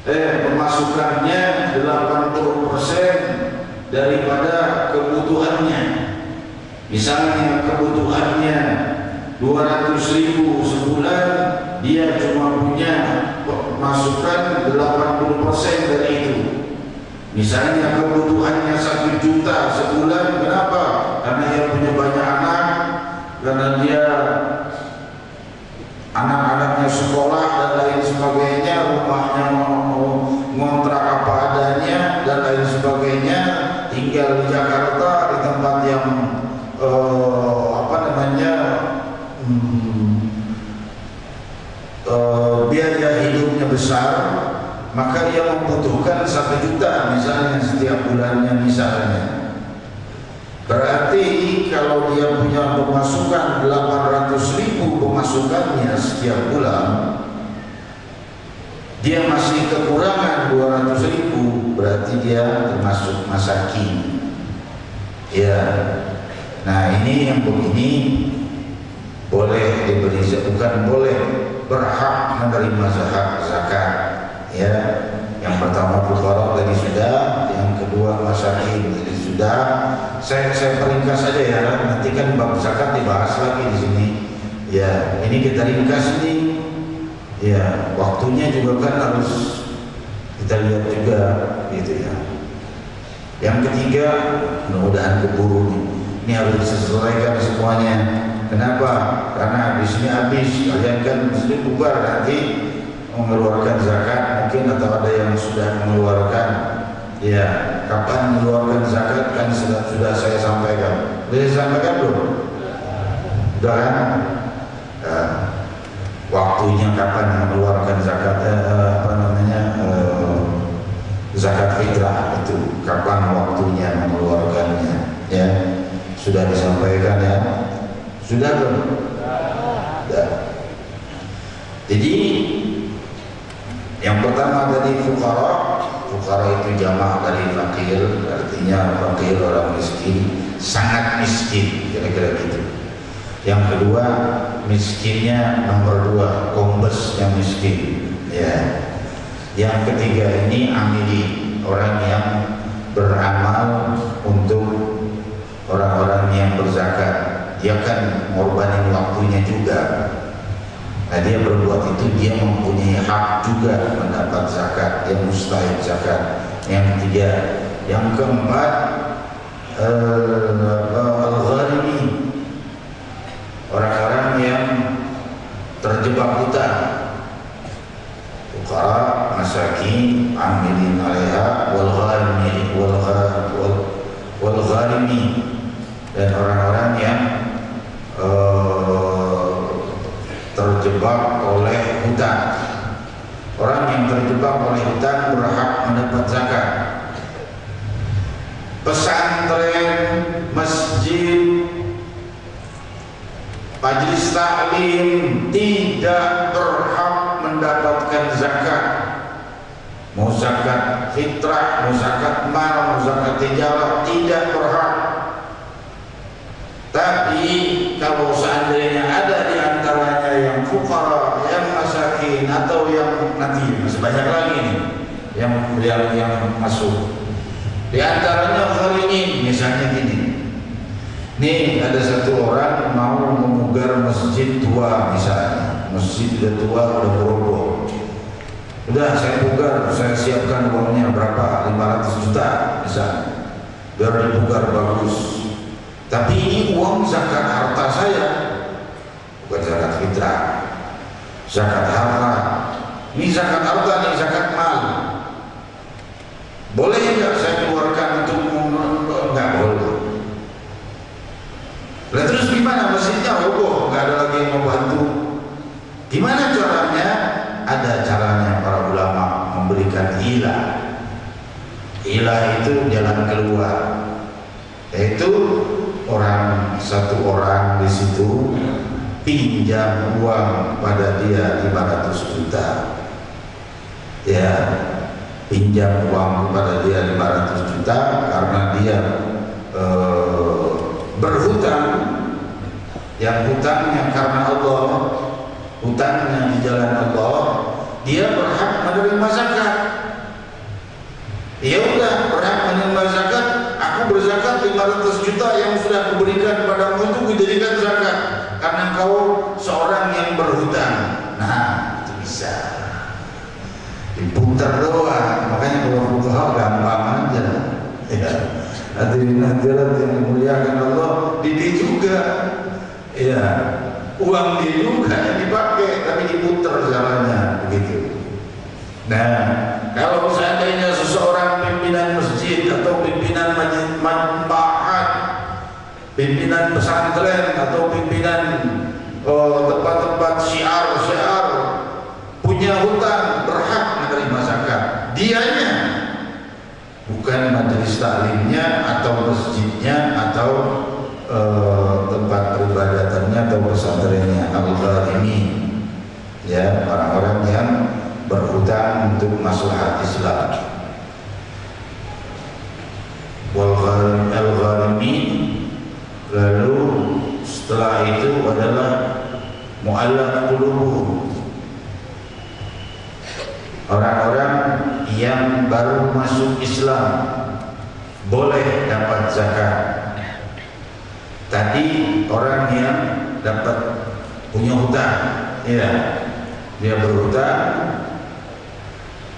Pemasukannya 80% daripada kebutuhannya. Misalnya kebutuhannya 200.000 sebulan, dia cuma punya masukan 80% dari itu. Misalnya kebutuhannya 1 juta sebulan, kenapa? Karena dia punya banyak anak, karena dia anak-anaknya sekolah dan lain sebagainya, rumahnya mau ngontrak apa adanya dan lain sebagainya, tinggal di Jakarta di tempat yang biaya hidupnya besar, maka dia membutuhkan 1 juta misalnya setiap bulannya misalnya. Berarti kalau dia punya pemasukan 800.000 pemasukannya setiap bulan, dia masih kekurangan 200.000, berarti dia termasuk masakin. Ya, nah ini yang begini boleh diberi, bukan boleh, berhak menerima zakat. Ya, yang pertama fuqara tadi sudah, yang kedua masakin tadi sudah. Saya peringkas saja ya, nanti kan bab zakat dibahas lagi di sini. Ya, ini kita ringkas ini. Ya, waktunya juga kan harus kita lihat juga, gitu ya. Yang ketiga, mudah-mudahan keburu nih. Ini harus disesuaikan semuanya. Kenapa? Karena habis, kalian kan mesti bubar nanti mengeluarkan zakat mungkin, atau ada yang sudah mengeluarkan. Ya, kapan mengeluarkan zakat kan sudah saya sampaikan. Sudah disampaikan belum? Sudah kan? Waktunya kapan mengeluarkan zakat zakat fitrah itu, kapan waktunya mengeluarkannya, ya sudah disampaikan ya, sudah belum? Sudah. Jadi yang pertama tadi fuqara itu jamak dari fakir, artinya fakir orang miskin, sangat miskin, kira-kira gitu. Yang kedua miskinnya nomor 2, kombes yang miskin, ya. Yang ketiga ini amili, orang yang beramal untuk orang-orang yang berzakat. Dia kan ngorbanin waktunya juga. Nah, dia berbuat itu, dia mempunyai hak juga mendapat zakat, dia mustahil zakat. Yang ketiga, yang keempat al-gharimi, orang-orang yang terjebak hutang. Fuqara, masakin, amilin 'alaiha, wal gharimi, dan orang-orang yang terjebak oleh hutang. Orang yang terjebak oleh hutang berhak mendapat zakat. Pesantren, masjid, majelis taklim tidak berhak mendapatkan zakat. Mau zakat fitrah, mau zakat mal, mau zakat tijarah, tidak berhak. Tapi kalau seandainya ada di antaranya yang fuqara, yang masakin, atau yang nanti masih banyak lagi nih yang masuk. Di antaranya gharimin, misalnya gini. Nih ada satu orang mau memugar masjid tua misalnya, masjid udah tua, udah roboh. Udah saya pugar, saya siapkan uangnya berapa? 500 juta misalnya, biar dipugar bagus. Tapi ini uang zakat harta saya, bukan zakat fitrah. Zakat harta, ini zakat harta, ini zakat mal. Boleh nggak saya keluarkan untuk nggak boleh? Lah terus gimana? Masjidnya roboh, nggak ada lagi yang mau bantu. Gimana caranya? Ada caranya para ulama memberikan ilah. Ilah itu jalan keluar, yaitu satu orang di situ pinjam uang pada dia 500 juta, ya, pinjam uang kepada dia 500 juta karena dia berhutang, yang hutangnya karena Allah, hutangnya di jalan Allah, dia berhak menerima zakat. Ya udah, berhak menerima zakat. Aku berzakat 500 juta yang sudah kuberikan padamu itu kujadikan zakat karena kau seorang yang berhutang. Nah, itu bisa diputar doang. Makanya kalau fuqaha gampang aja, ya. Hadirin hadirat yang dimuliakan Allah, dia juga, ya, uang dia juga yang dipakai, tapi diputar caranya begitu. Nah, kalau seandainya seseorang pimpinan masjid atau pimpinan manfaat, pimpinan pesantren atau pimpinan tempat-tempat syiar punya hutang, berhak menerima zakat. Dianya, bukan majelis taklimnya atau masjidnya atau tempat peribadatannya atau pesantrennya. Al-gharimi, ya, orang-orang yang berhutang untuk maslahat Islam. Al-gharimi, lalu setelah itu adalah mu'allaq qulubuhum, orang-orang yang baru masuk Islam boleh dapat zakat. Tadi orang yang dapat punya hutang, ya, dia berhutang,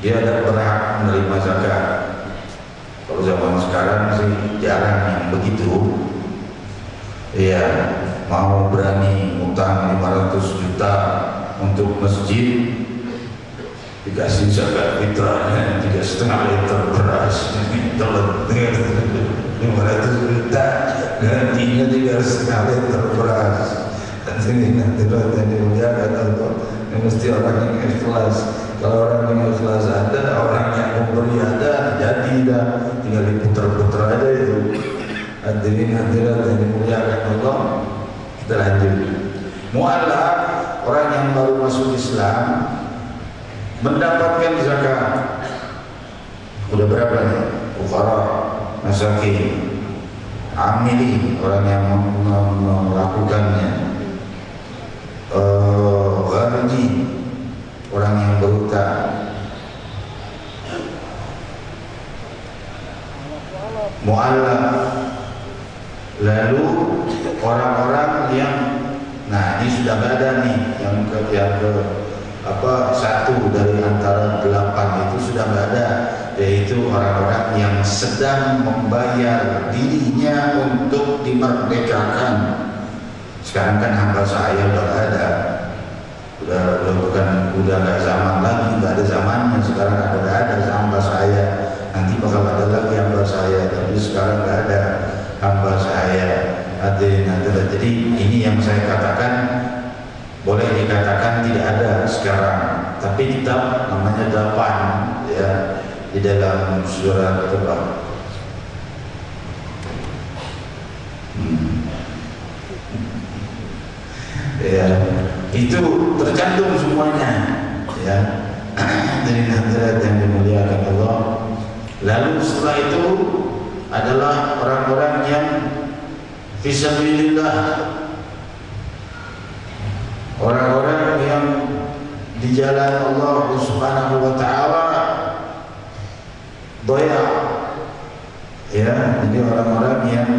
dia tidak berhak menerima zakat. Kalau zaman sekarang sih jarang yang begitu. Ya, mau berani utang 500 juta untuk masjid, dikasih zakat fitrahnya 3,5 liter beras, 500 juta. gantinya 3,5 liter beras. Hadirin hadirat yang dimuliakan Allah, mesti orang yang ikhlas. Kalau orang yang ikhlas ada, orang yang memberi ada, jadi dah tinggal diputar-putar aja itu. Hadirin hadirat yang dimuliakan Allah, kita lanjut. Mu'allaf, orang yang baru masuk Islam mendapatkan zakat. Udah berapa nih? Fuqara, masakin, amili, orang yang melakukannya. Gharji, orang yang berhutang. Mu'allaf, lalu orang-orang yang, nah ini sudah ada nih yang ke satu dari antara 8 itu sudah ada, yaitu orang-orang yang sedang membayar dirinya untuk dimerdekakan. Sekarang kan hamba saya udah ada, udah nggak zaman lagi, nggak ada zamannya. Sekarang udah ada hamba saya, nanti bakal ada lagi hamba saya, tapi sekarang nggak ada hamba saya. Jadi ini yang saya katakan, boleh dikatakan tidak ada sekarang, tapi tetap namanya 8 ya di dalam surat Tebak. Ya, itu tercantum semuanya ya. Dari hadirat yang dimuliakan Allah. Lalu setelah itu adalah orang-orang yang fisabilillah, orang-orang yang di jalan Allah Subhanahu wa taala doya ya. Jadi orang-orang yang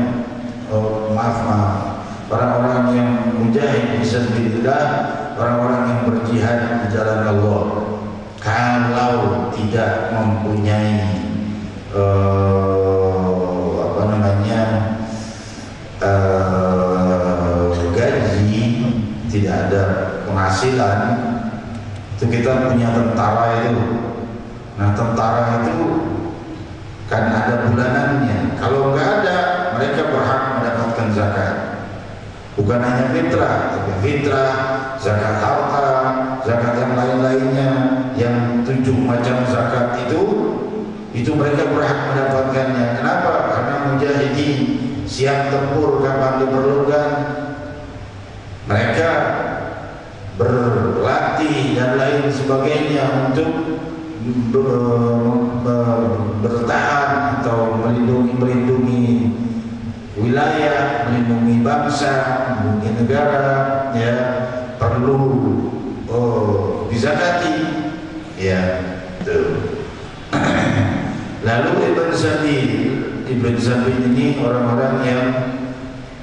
orang-orang yang mujahid fisabilillah, orang-orang yang berjihad di jalan Allah. Kalau tidak mempunyai gaji, tidak ada penghasilan, itu kita punya tentara itu. Nah tentara itu kan ada bulanannya. Kalau nggak ada, mereka berhak mendapatkan zakat. Bukan hanya fitrah, tapi fitrah, zakat harta, zakat yang lain-lainnya, yang 7 macam zakat itu mereka berhak mendapatkannya. Kenapa? Karena mujahidin siap tempur kapan diperlukan. Mereka berlatih dan lain sebagainya untuk bertahan atau melindungi wilayah, melindungi bangsa, melindungi negara, ya perlu dizakati, ya. Tuh. Lalu Ibn Sabil ini orang-orang yang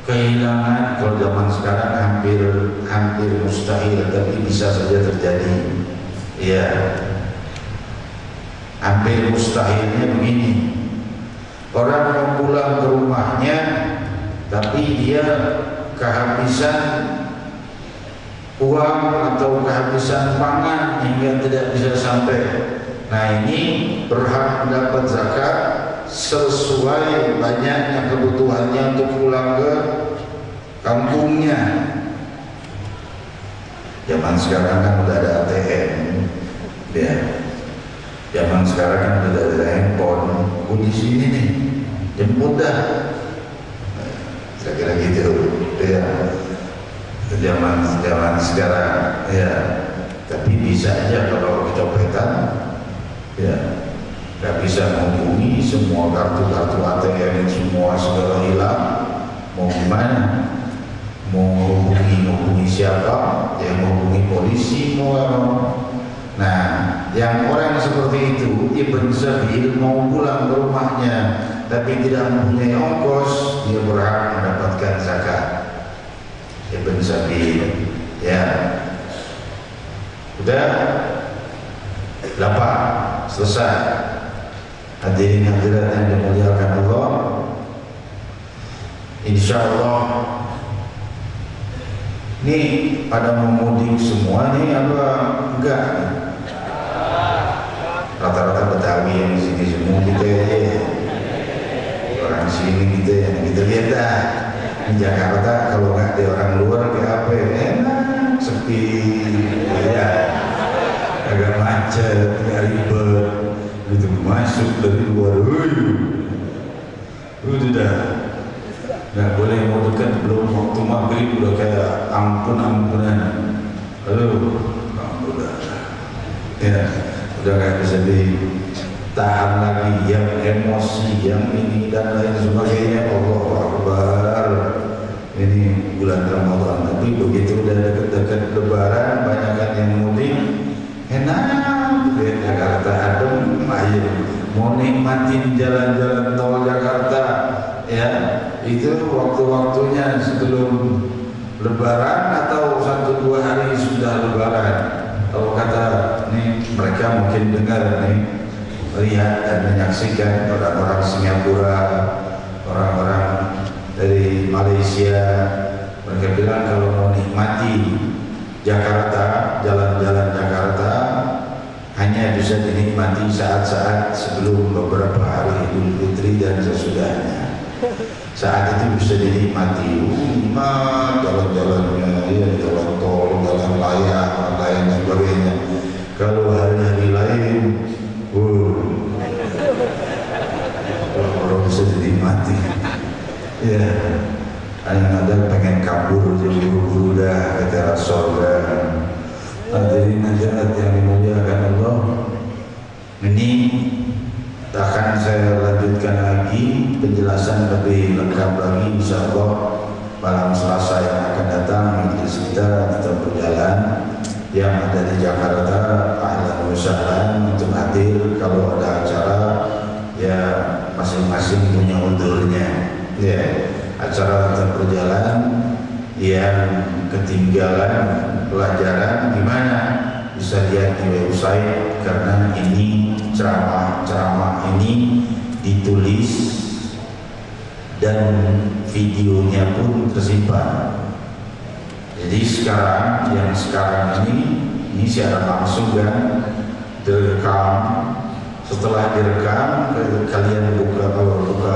kehilangan, kalau zaman sekarang hampir mustahil, tapi bisa saja terjadi, ya. Hampir mustahilnya begini. Orang mau pulang ke rumahnya, tapi dia kehabisan uang atau kehabisan pangan hingga tidak bisa sampai. Nah ini berhak mendapat zakat sesuai banyaknya kebutuhannya untuk pulang ke kampungnya. Zaman sekarang kan udah ada ATM, ya. Zaman sekarang kan udah ada handphone. Di sini nih, jemput dah. Saya kira gitu, ya. Zaman sekarang, ya. Tapi bisa aja kalau kecopetan, ya. Gak bisa menghubungi semua kartu-kartu ATM, semua segala hilang. Mau gimana? Mau menghubungi siapa? Ya menghubungi polisi, mau. Nah, yang orang seperti itu, Ibn Sabil mau pulang ke rumahnya, tapi tidak mempunyai ongkos, dia berhak mendapatkan zakat. Ibn Sabil, ya. Udah 8 selesai. Hadirin hadirat yang dimuliakan Allah, insyaallah ini pada memudik semua nih apa enggak? Rata-rata Betawi yang di sini semua kita ya. Orang sini kita yang kita lihat dah. Di Jakarta kalau nggak di orang luar kayak apa ya? Enak, sepi, ya, agak macet, agak ribet. Itu masuk dari luar, udah, nggak boleh mau dekat belum waktu maghrib udah kayak ampunan. Aduh, udah, ya, udah nggak bisa ditahan lagi, yang emosi, yang ini dan lain sebagainya. Allahu Akbar. Ini bulan Ramadan, tapi begitu udah dekat-dekat Lebaran, banyak kan yang mudik, enak di Jakarta adem, ayo mau nikmatin jalan-jalan tol Jakarta, ya itu waktu-waktunya sebelum Lebaran atau 1-2 hari sudah Lebaran. Kalau kata nih mereka mungkin dengar nih, melihat dan menyaksikan orang-orang Singapura, orang-orang dari Malaysia, mereka bilang kalau mau nikmati Jakarta, jalan-jalan Jakarta hanya bisa dinikmati saat-saat sebelum beberapa hari Idul Fitri dan sesudahnya. Saat itu bisa dinikmati jalan-jalannya, ya, jalan tol, jalan layang, dan lain sebagainya. Kalau hari-hari lain, orang bisa dinikmati. Ya, yang ada pengen kabur buru-buru dah ke teras surga. Hadirin hadirat yang dimuliakan Allah, ini akan saya lanjutkan lagi penjelasan lebih lengkap lagi insyaallah malam Selasa yang akan datang. Majelis kita tetap berjalan. Yang ada di Jakarta ahlan wa sahlan untuk hadir. Kalau ada acara ya masing-masing punya udurnya. Ya, acara tetap berjalan. Yang ketinggalan pelajaran gimana? Bisa lihat di website, karena ini ceramah ini ditulis dan videonya pun tersimpan. Jadi yang sekarang ini secara langsung kan direkam. Setelah direkam, kalian buka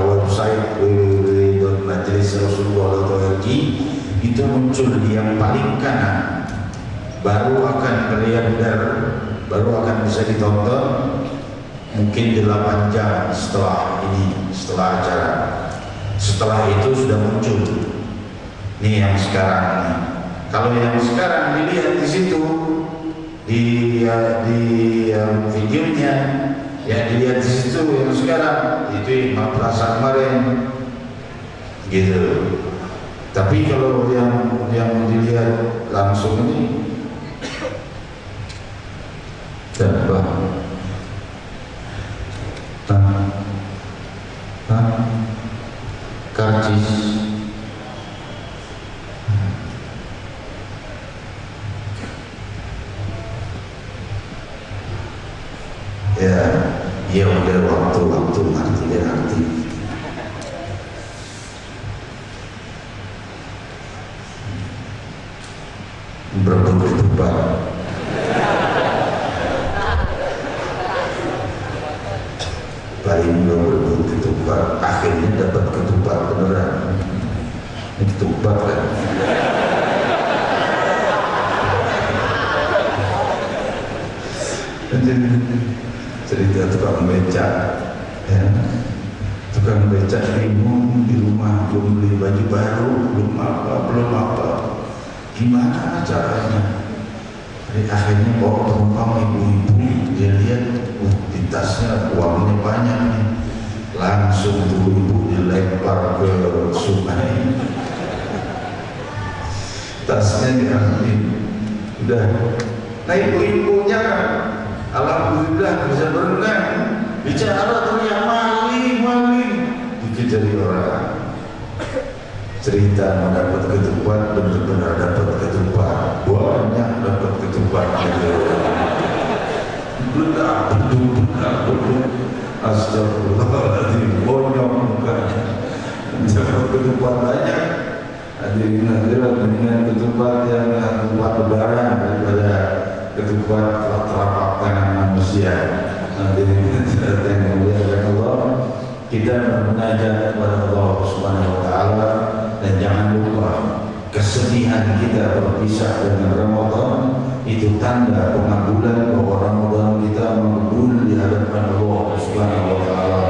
website www.majelisrasulullah.org, itu muncul di yang paling kanan, baru akan beredar, baru akan bisa ditonton mungkin 8 jam setelah acara. Setelah itu sudah muncul nih yang sekarang nih. Kalau yang sekarang dilihat di situ di videonya, ya dilihat di situ yang sekarang itu perasaan kemarin gitu. Tapi kalau yang dilihat langsung ini karcis ya udah waktu arti berebut ketupat. Paling berebut ketupat, akhirnya dapat ketupat beneran. Ini ketupat kan? Cerita tukang becak, ya. Tukang becak bingung di rumah, belum beli baju baru, belum apa. Gimana caranya? Jadi akhirnya bawa penumpang ibu-ibu, dia lihat, di tasnya uangnya banyak nih. Langsung tuh ibu dilempar ke sungai. Tasnya diambil, udah. Nah ibu-ibunya alhamdulillah bisa berenang, bicara teriak maling, dikejar orang. Cerita mendapat ketupat, benar-benar dapat ketupat, banyak dapat ketupat. Benar, astagfirullahaladzim, bonyok mukanya. Dapat ketupat banyak. Hadirin hadirat, dengan ketupat yang ketupat lebaran daripada ketupat telapak tangan manusia. Hadirin hadirat yang dimuliakan Allah, kita bermunajat kepada Allah Subhanahu wa taala Dan jangan lupa, kesedihan kita berpisah dengan Ramadan itu tanda pengabulan bahwa Ramadan kita makbul di hadapan Allah Subhanahu wa taala.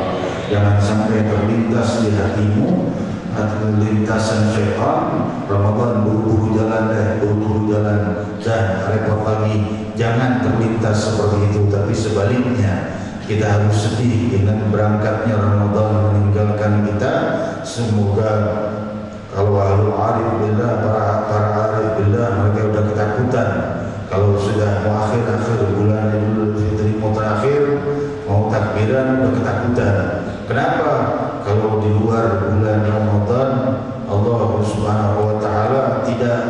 Jangan sampai terlintas di hatimu atau lintasan syaitan, Ramadan buru-buru jalan dan repot lagi. Jangan terlintas seperti itu, tapi sebaliknya kita harus sedih dengan berangkatnya Ramadan meninggalkan kita. Semoga kalau ahlul arif billah, para arif billah, mereka sudah ketakutan kalau sudah mau akhir bulan Idul Fitri mau terakhir, mau takbiran sudah ketakutan. Kenapa? Kalau di luar bulan Ramadan Allah Subhanahu wa taala tidak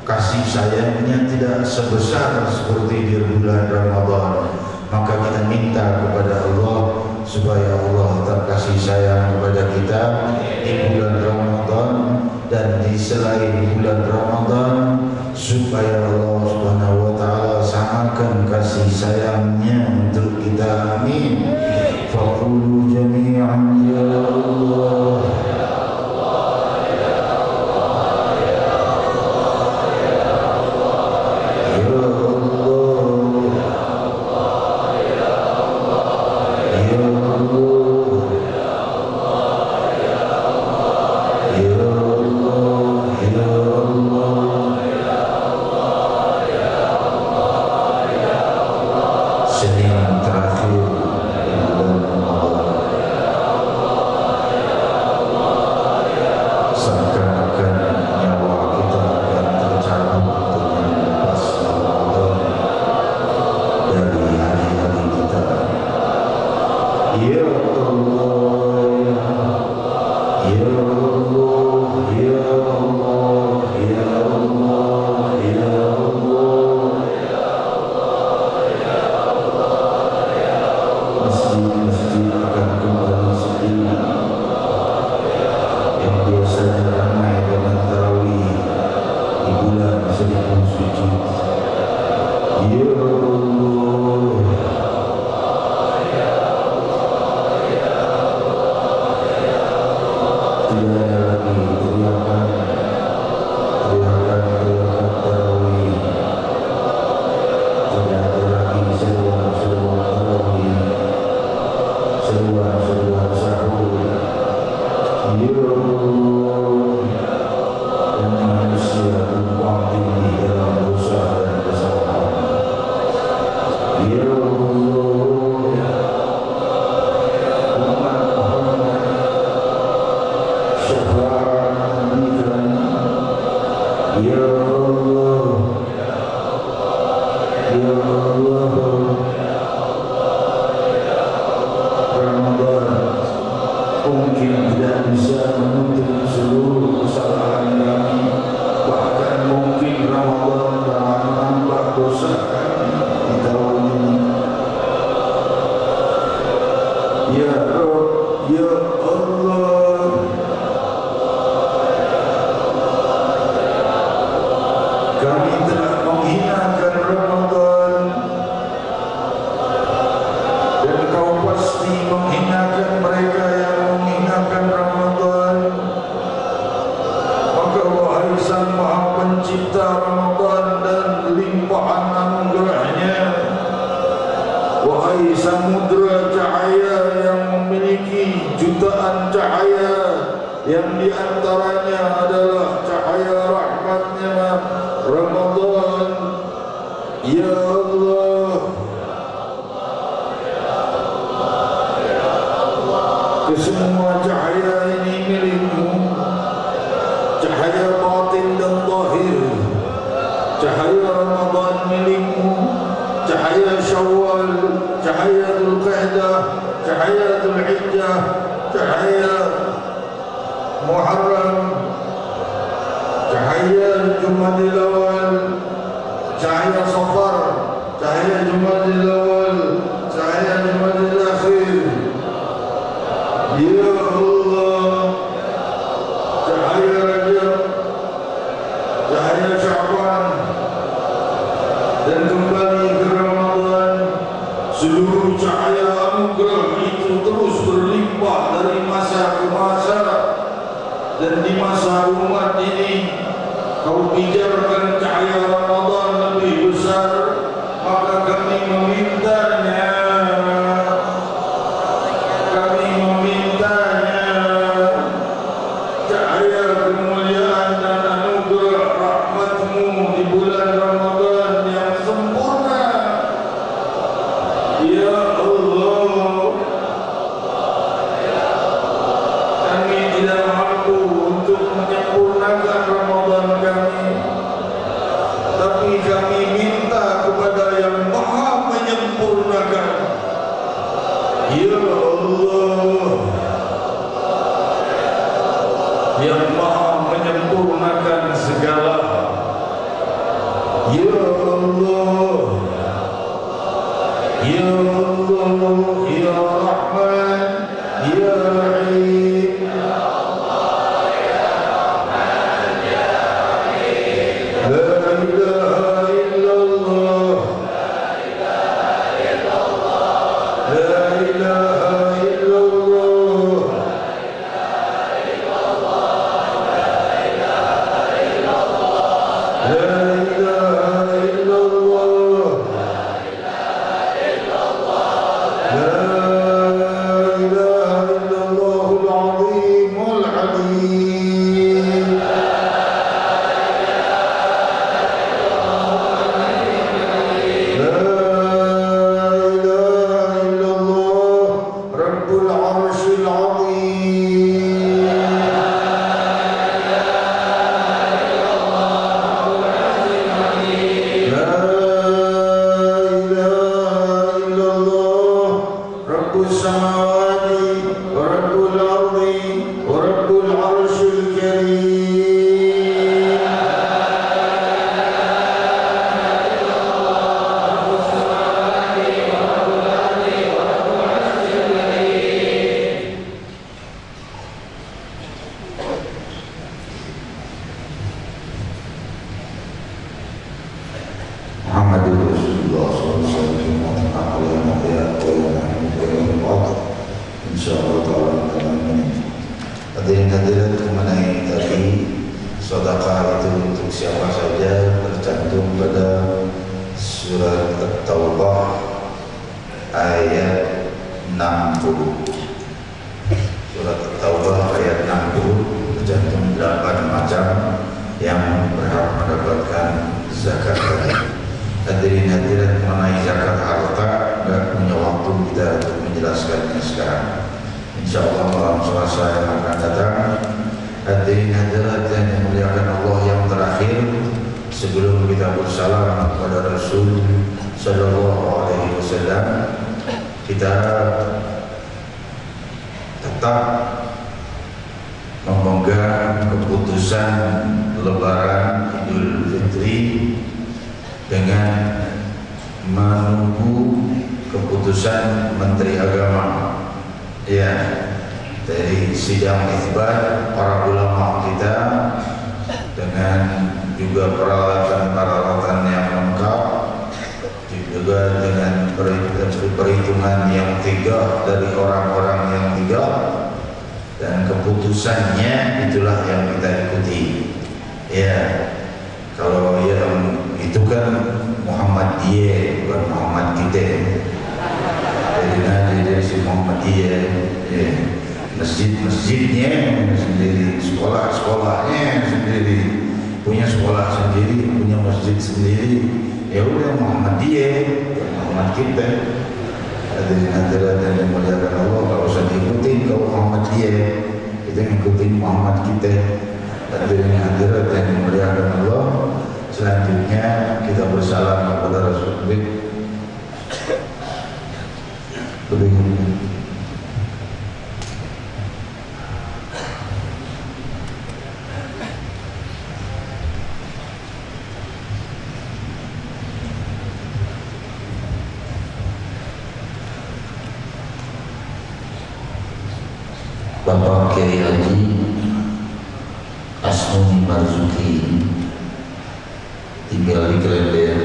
kasih sayangnya tidak sebesar seperti di bulan Ramadan. Maka kita minta kepada Allah supaya Allah tetap kasih sayang kepada kita di bulan Ramadan dan di selain bulan Ramadan, supaya Allah Subhanahu wa taala samakan kasih sayangnya untuk kita. Amin. Faqulu jami'an ya Allah. Dan di masa kau bijarkan cahaya Ramadan lebih besar, maka kami memintanya, cahaya kemuliaan dan anugerah rahmat-Mu di bulan Ramadan yang sempurna. Ya Allah, kami tidak mampu untuk menyempurnakan Ramadan kami, tapi kami minta kepada yang Maha menyempurnakan. Ya Allah, yang Maha menyempurnakan segala. Ya Allah, Ya Allah, Ya Rahman, Ya Rahim. La ilaha illallah, La ilaha illallah, La ilaha illallah, La ilaha illallahul azimul halim. La ilaha illallah Rabbul arsyil azim. La ilaha illallah Rabbus samawati wa Rabbul ardi wa Rabbul arsyil karim. Muhammadur Rasulullah sallallahu alaihi wasallam. Insyaallah taala hadirin hadirat mengenai tadi sedekah itu untuk siapa saja tercantum pada surat At-Taubah ayat 60. Surat At-Taubah ayat 60 tercantum 8 macam yang berhak mendapatkan zakat tadi. Hadirin hadirat mengenai zakat harta, tidak punya waktu kita untuk menjelaskannya sekarang. InsyaAllah malam Selasa yang akan datang. Hadirin hadirat yang dimuliakan Allah, yang terakhir sebelum kita bersalam kepada Rasul Sallallahu Alaihi Wasallam, kita tetap memegang keputusan Lebaran Idul Fitri dengan menunggu keputusan Menteri Agama, ya, dari sidang itsbar para ulama kita, dengan juga peralatan-peralatan yang lengkap, juga dengan perhitungan yang tiga dari orang-orang yang tiga, dan keputusannya itulah yang kita ikuti. Ya, kalau yang itu kan Muhammadiyah, bukan Muhammad kita. Jadi nanti dari si Muhammadiyah, ya, masjid-masjidnya sendiri, sekolah-sekolahnya sendiri, punya sekolah sendiri, punya masjid sendiri. Ya udah Muhammadiyah, bukan Muhammad kita. Hadirin hadirat yang dimuliakan Allah, kalau usah diikutin kalau Muhammadiyah, kita ngikutin Muhammad kita. Hadirin hadirat yang dimuliakan Allah, selanjutnya kita bersalam kepada Rasulullah. Bapak Kiai Haji Asmuni Marzuki tinggal di Klender,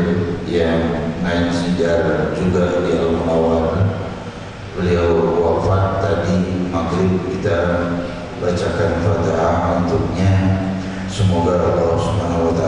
yang main sejarah juga di Al-Munawwar. Beliau wafat tadi maghrib, kita bacakan Fatihah untuknya. Semoga Allah Subhanahu wa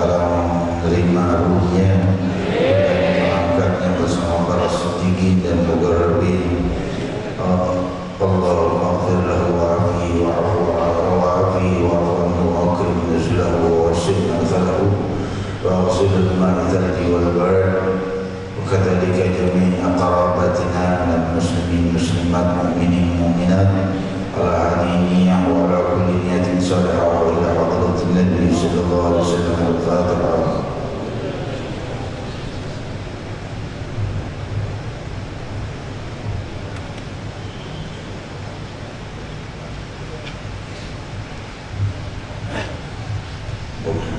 وغسل الماء الثلج والبرد وكذلك جميع قراباتنا من المسلمين المسلمات المؤمنين المؤمنات على هذه النية وعلى كل نية صالحة وإلى حضرة النبي صلى الله عليه وسلم. الفاتحة.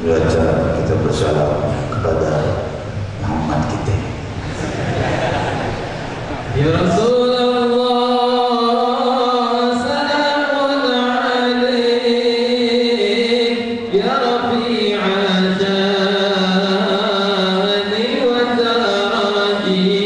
Baca kita bersalam kepada Muhammad kita. Ya Rasulullah, salamun alaik ya Rafi'al jani wa taraji.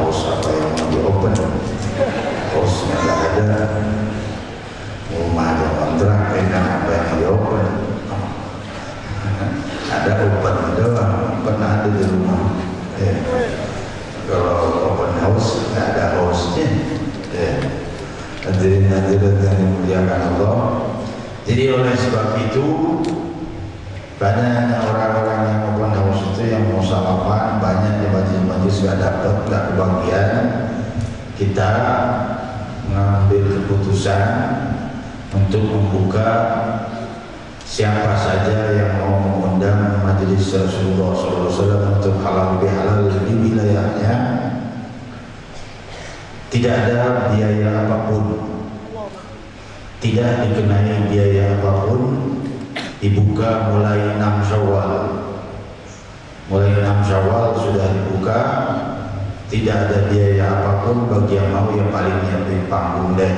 host apa yang mau di open, hostnya nggak ada, rumah ada kontrak, enak apa yang mau di open, ada open doang, open ada di rumah. Kalau open house nggak ada hostnya. Hadirin hadirat yang dimuliakan Allah. Jadi oleh sebab itu banyak orang-orang yang open house itu yang mau salaman, banyak di majlis-majlis gak dapat, gak kebagian. Kita mengambil keputusan untuk membuka siapa saja yang mau mengundang majlis Rasulullah SAW untuk halal bihalal di wilayahnya, tidak ada biaya apapun, tidak dikenai biaya apapun. Dibuka mulai 6 Syawal. Mulai 6 Syawal sudah dibuka. Tidak ada biaya apapun bagi yang mau, yang paling nyiapin panggung deh.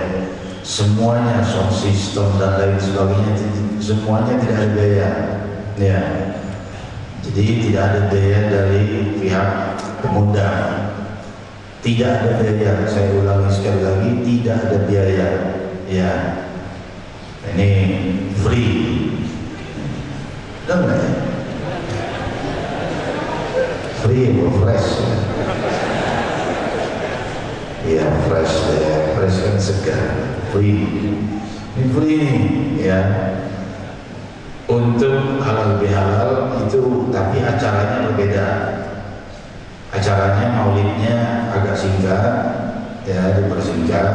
Semuanya sound system dan lain sebagainya, semuanya tidak ada biaya. Ya. Jadi tidak ada biaya dari pihak pengundang. Tidak ada biaya. Saya ulangi sekali lagi, tidak ada biaya. Ya. Ini free. Dengar ya? Free or fresh? Ya fresh ya, fresh kan segar. Free, ini free ya. Untuk halal bihalal itu, tapi acaranya berbeda. Acaranya maulidnya agak singkat, ya dipersingkat.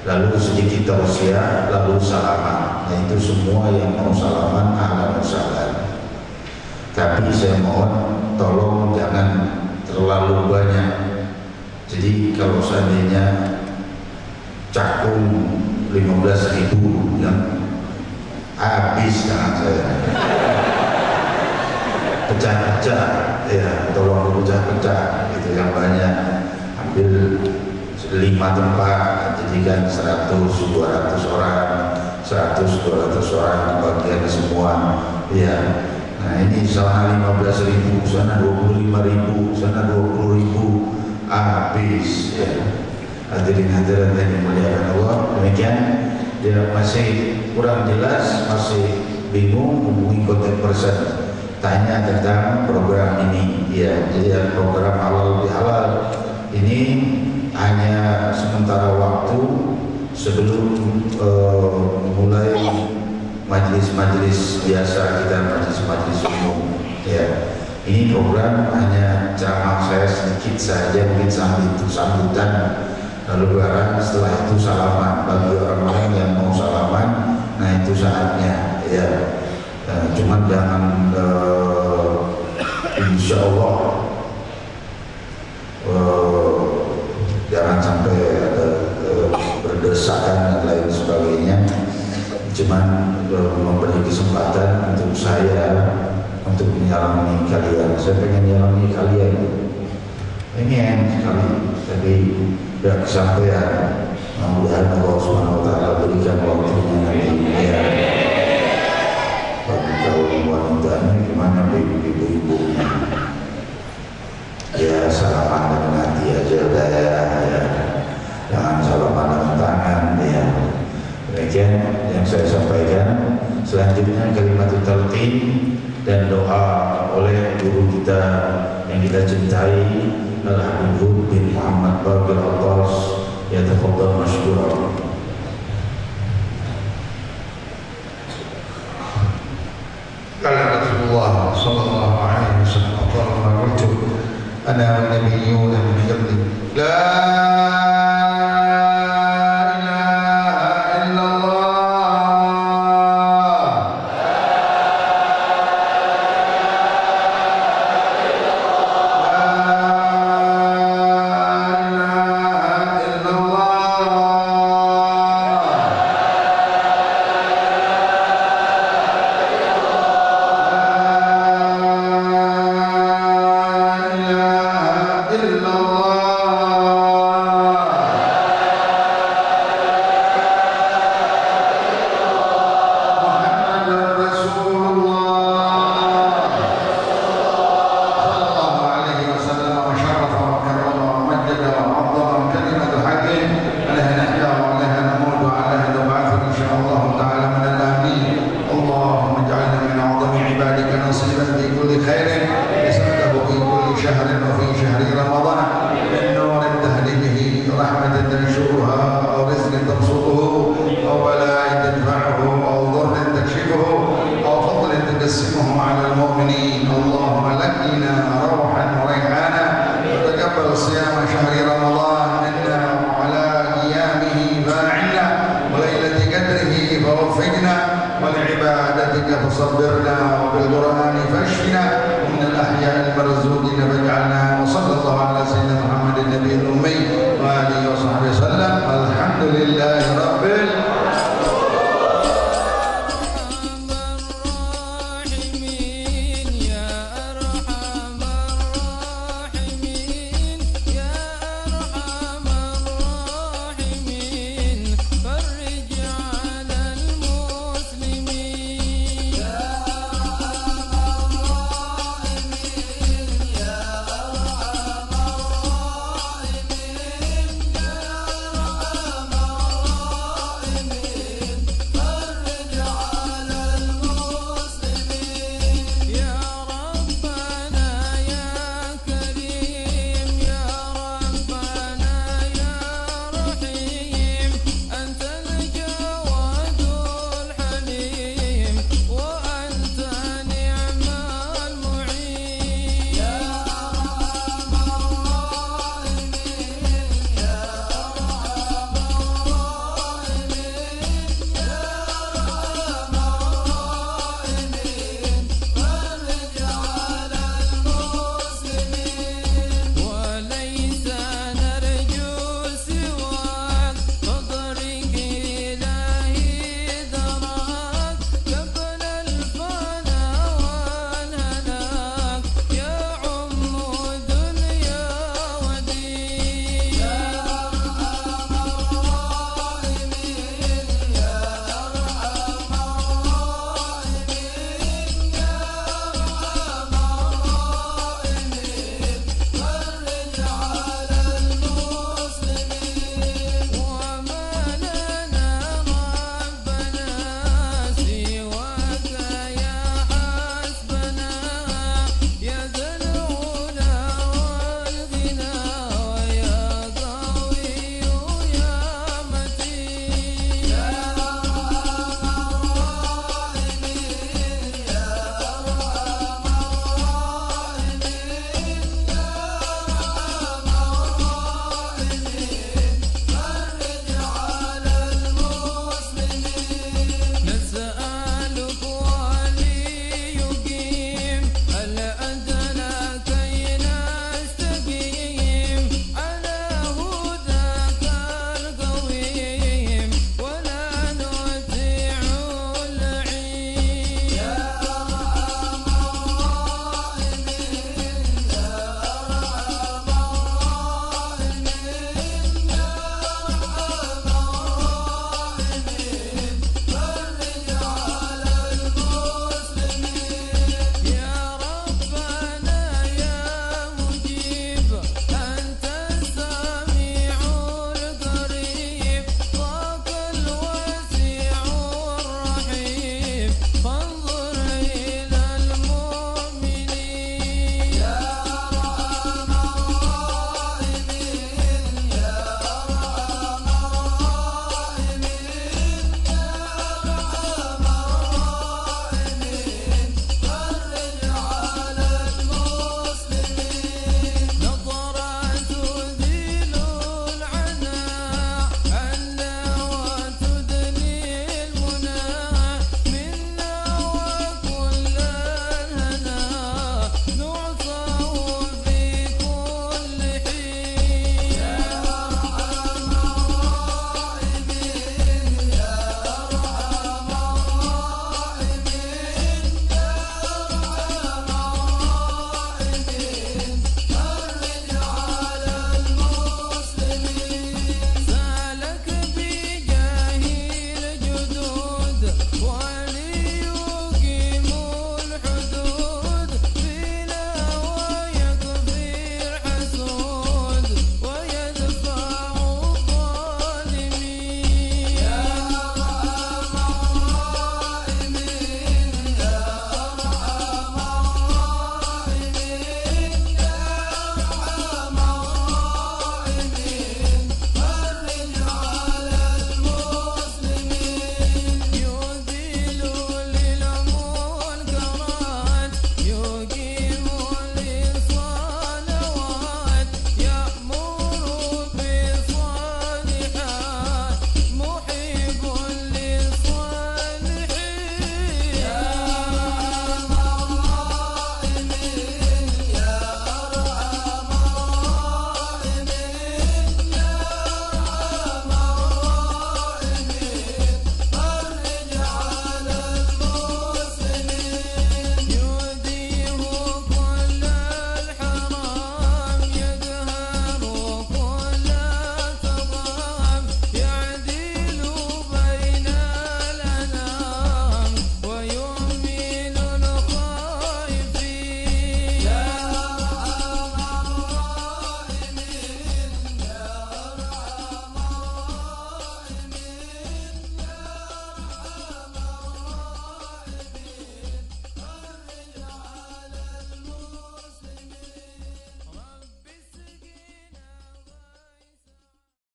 Lalu sedikit tausiah, lalu salaman. Nah itu semua yang mau salaman ahlan wa sahlan. Tapi saya mohon tolong jangan terlalu banyak. Jadi kalau seandainya cakung 15.000 yang habis tangan saya, pecah-pecah ya, tolong pecah-pecah itu yang banyak. Ambil 5 tempat, jadikan 100-200 orang, 100-200 orang kebagian semua ya. Nah ini sana 15.000, sana 25.000, sana 20.000, habis ya. Hadirin hadirat yang dimuliakan Allah, demikian ya. Masih kurang jelas, masih bingung, hubungi kontak person, tanya tentang program ini ya. Jadi program halal bihalal ini hanya sementara waktu sebelum mulai majlis-majlis biasa kita, majlis-majlis umum ya. Ini program hanya ceramah saya sedikit saja, mungkin sambutan, lalu barang setelah itu salaman bagi orang-orang yang mau salaman. Nah itu saatnya ya. Cuman jangan insya Allah jangan sampai ada berdesakan dan lain sebagainya. Cuman memberi kesempatan untuk saya untuk menyalami kalian. Saya pengen menyalami kalian. Ini enak sekali, tapi tidak kesampaian. Mudah-mudahan Allah Subhanahu Wa Taala berikan waktunya nanti. Ya. Bagi kaum wanitanya gimana ibu-ibunya? Ya salaman dengan hati aja udah ya. Jangan salaman dengan tangan ya. Demikian yang saya sampaikan. Selanjutnya kalimat talqin dan doa oleh guru kita yang kita cintai, Al-Habib bin Muhammad Baqir Abbas. Ya tafadhal masykuran. Kala Rasulullah sallallahu alaihi wasallam qala ana wan nabiyyuna min qabli la شهر رمضان إنه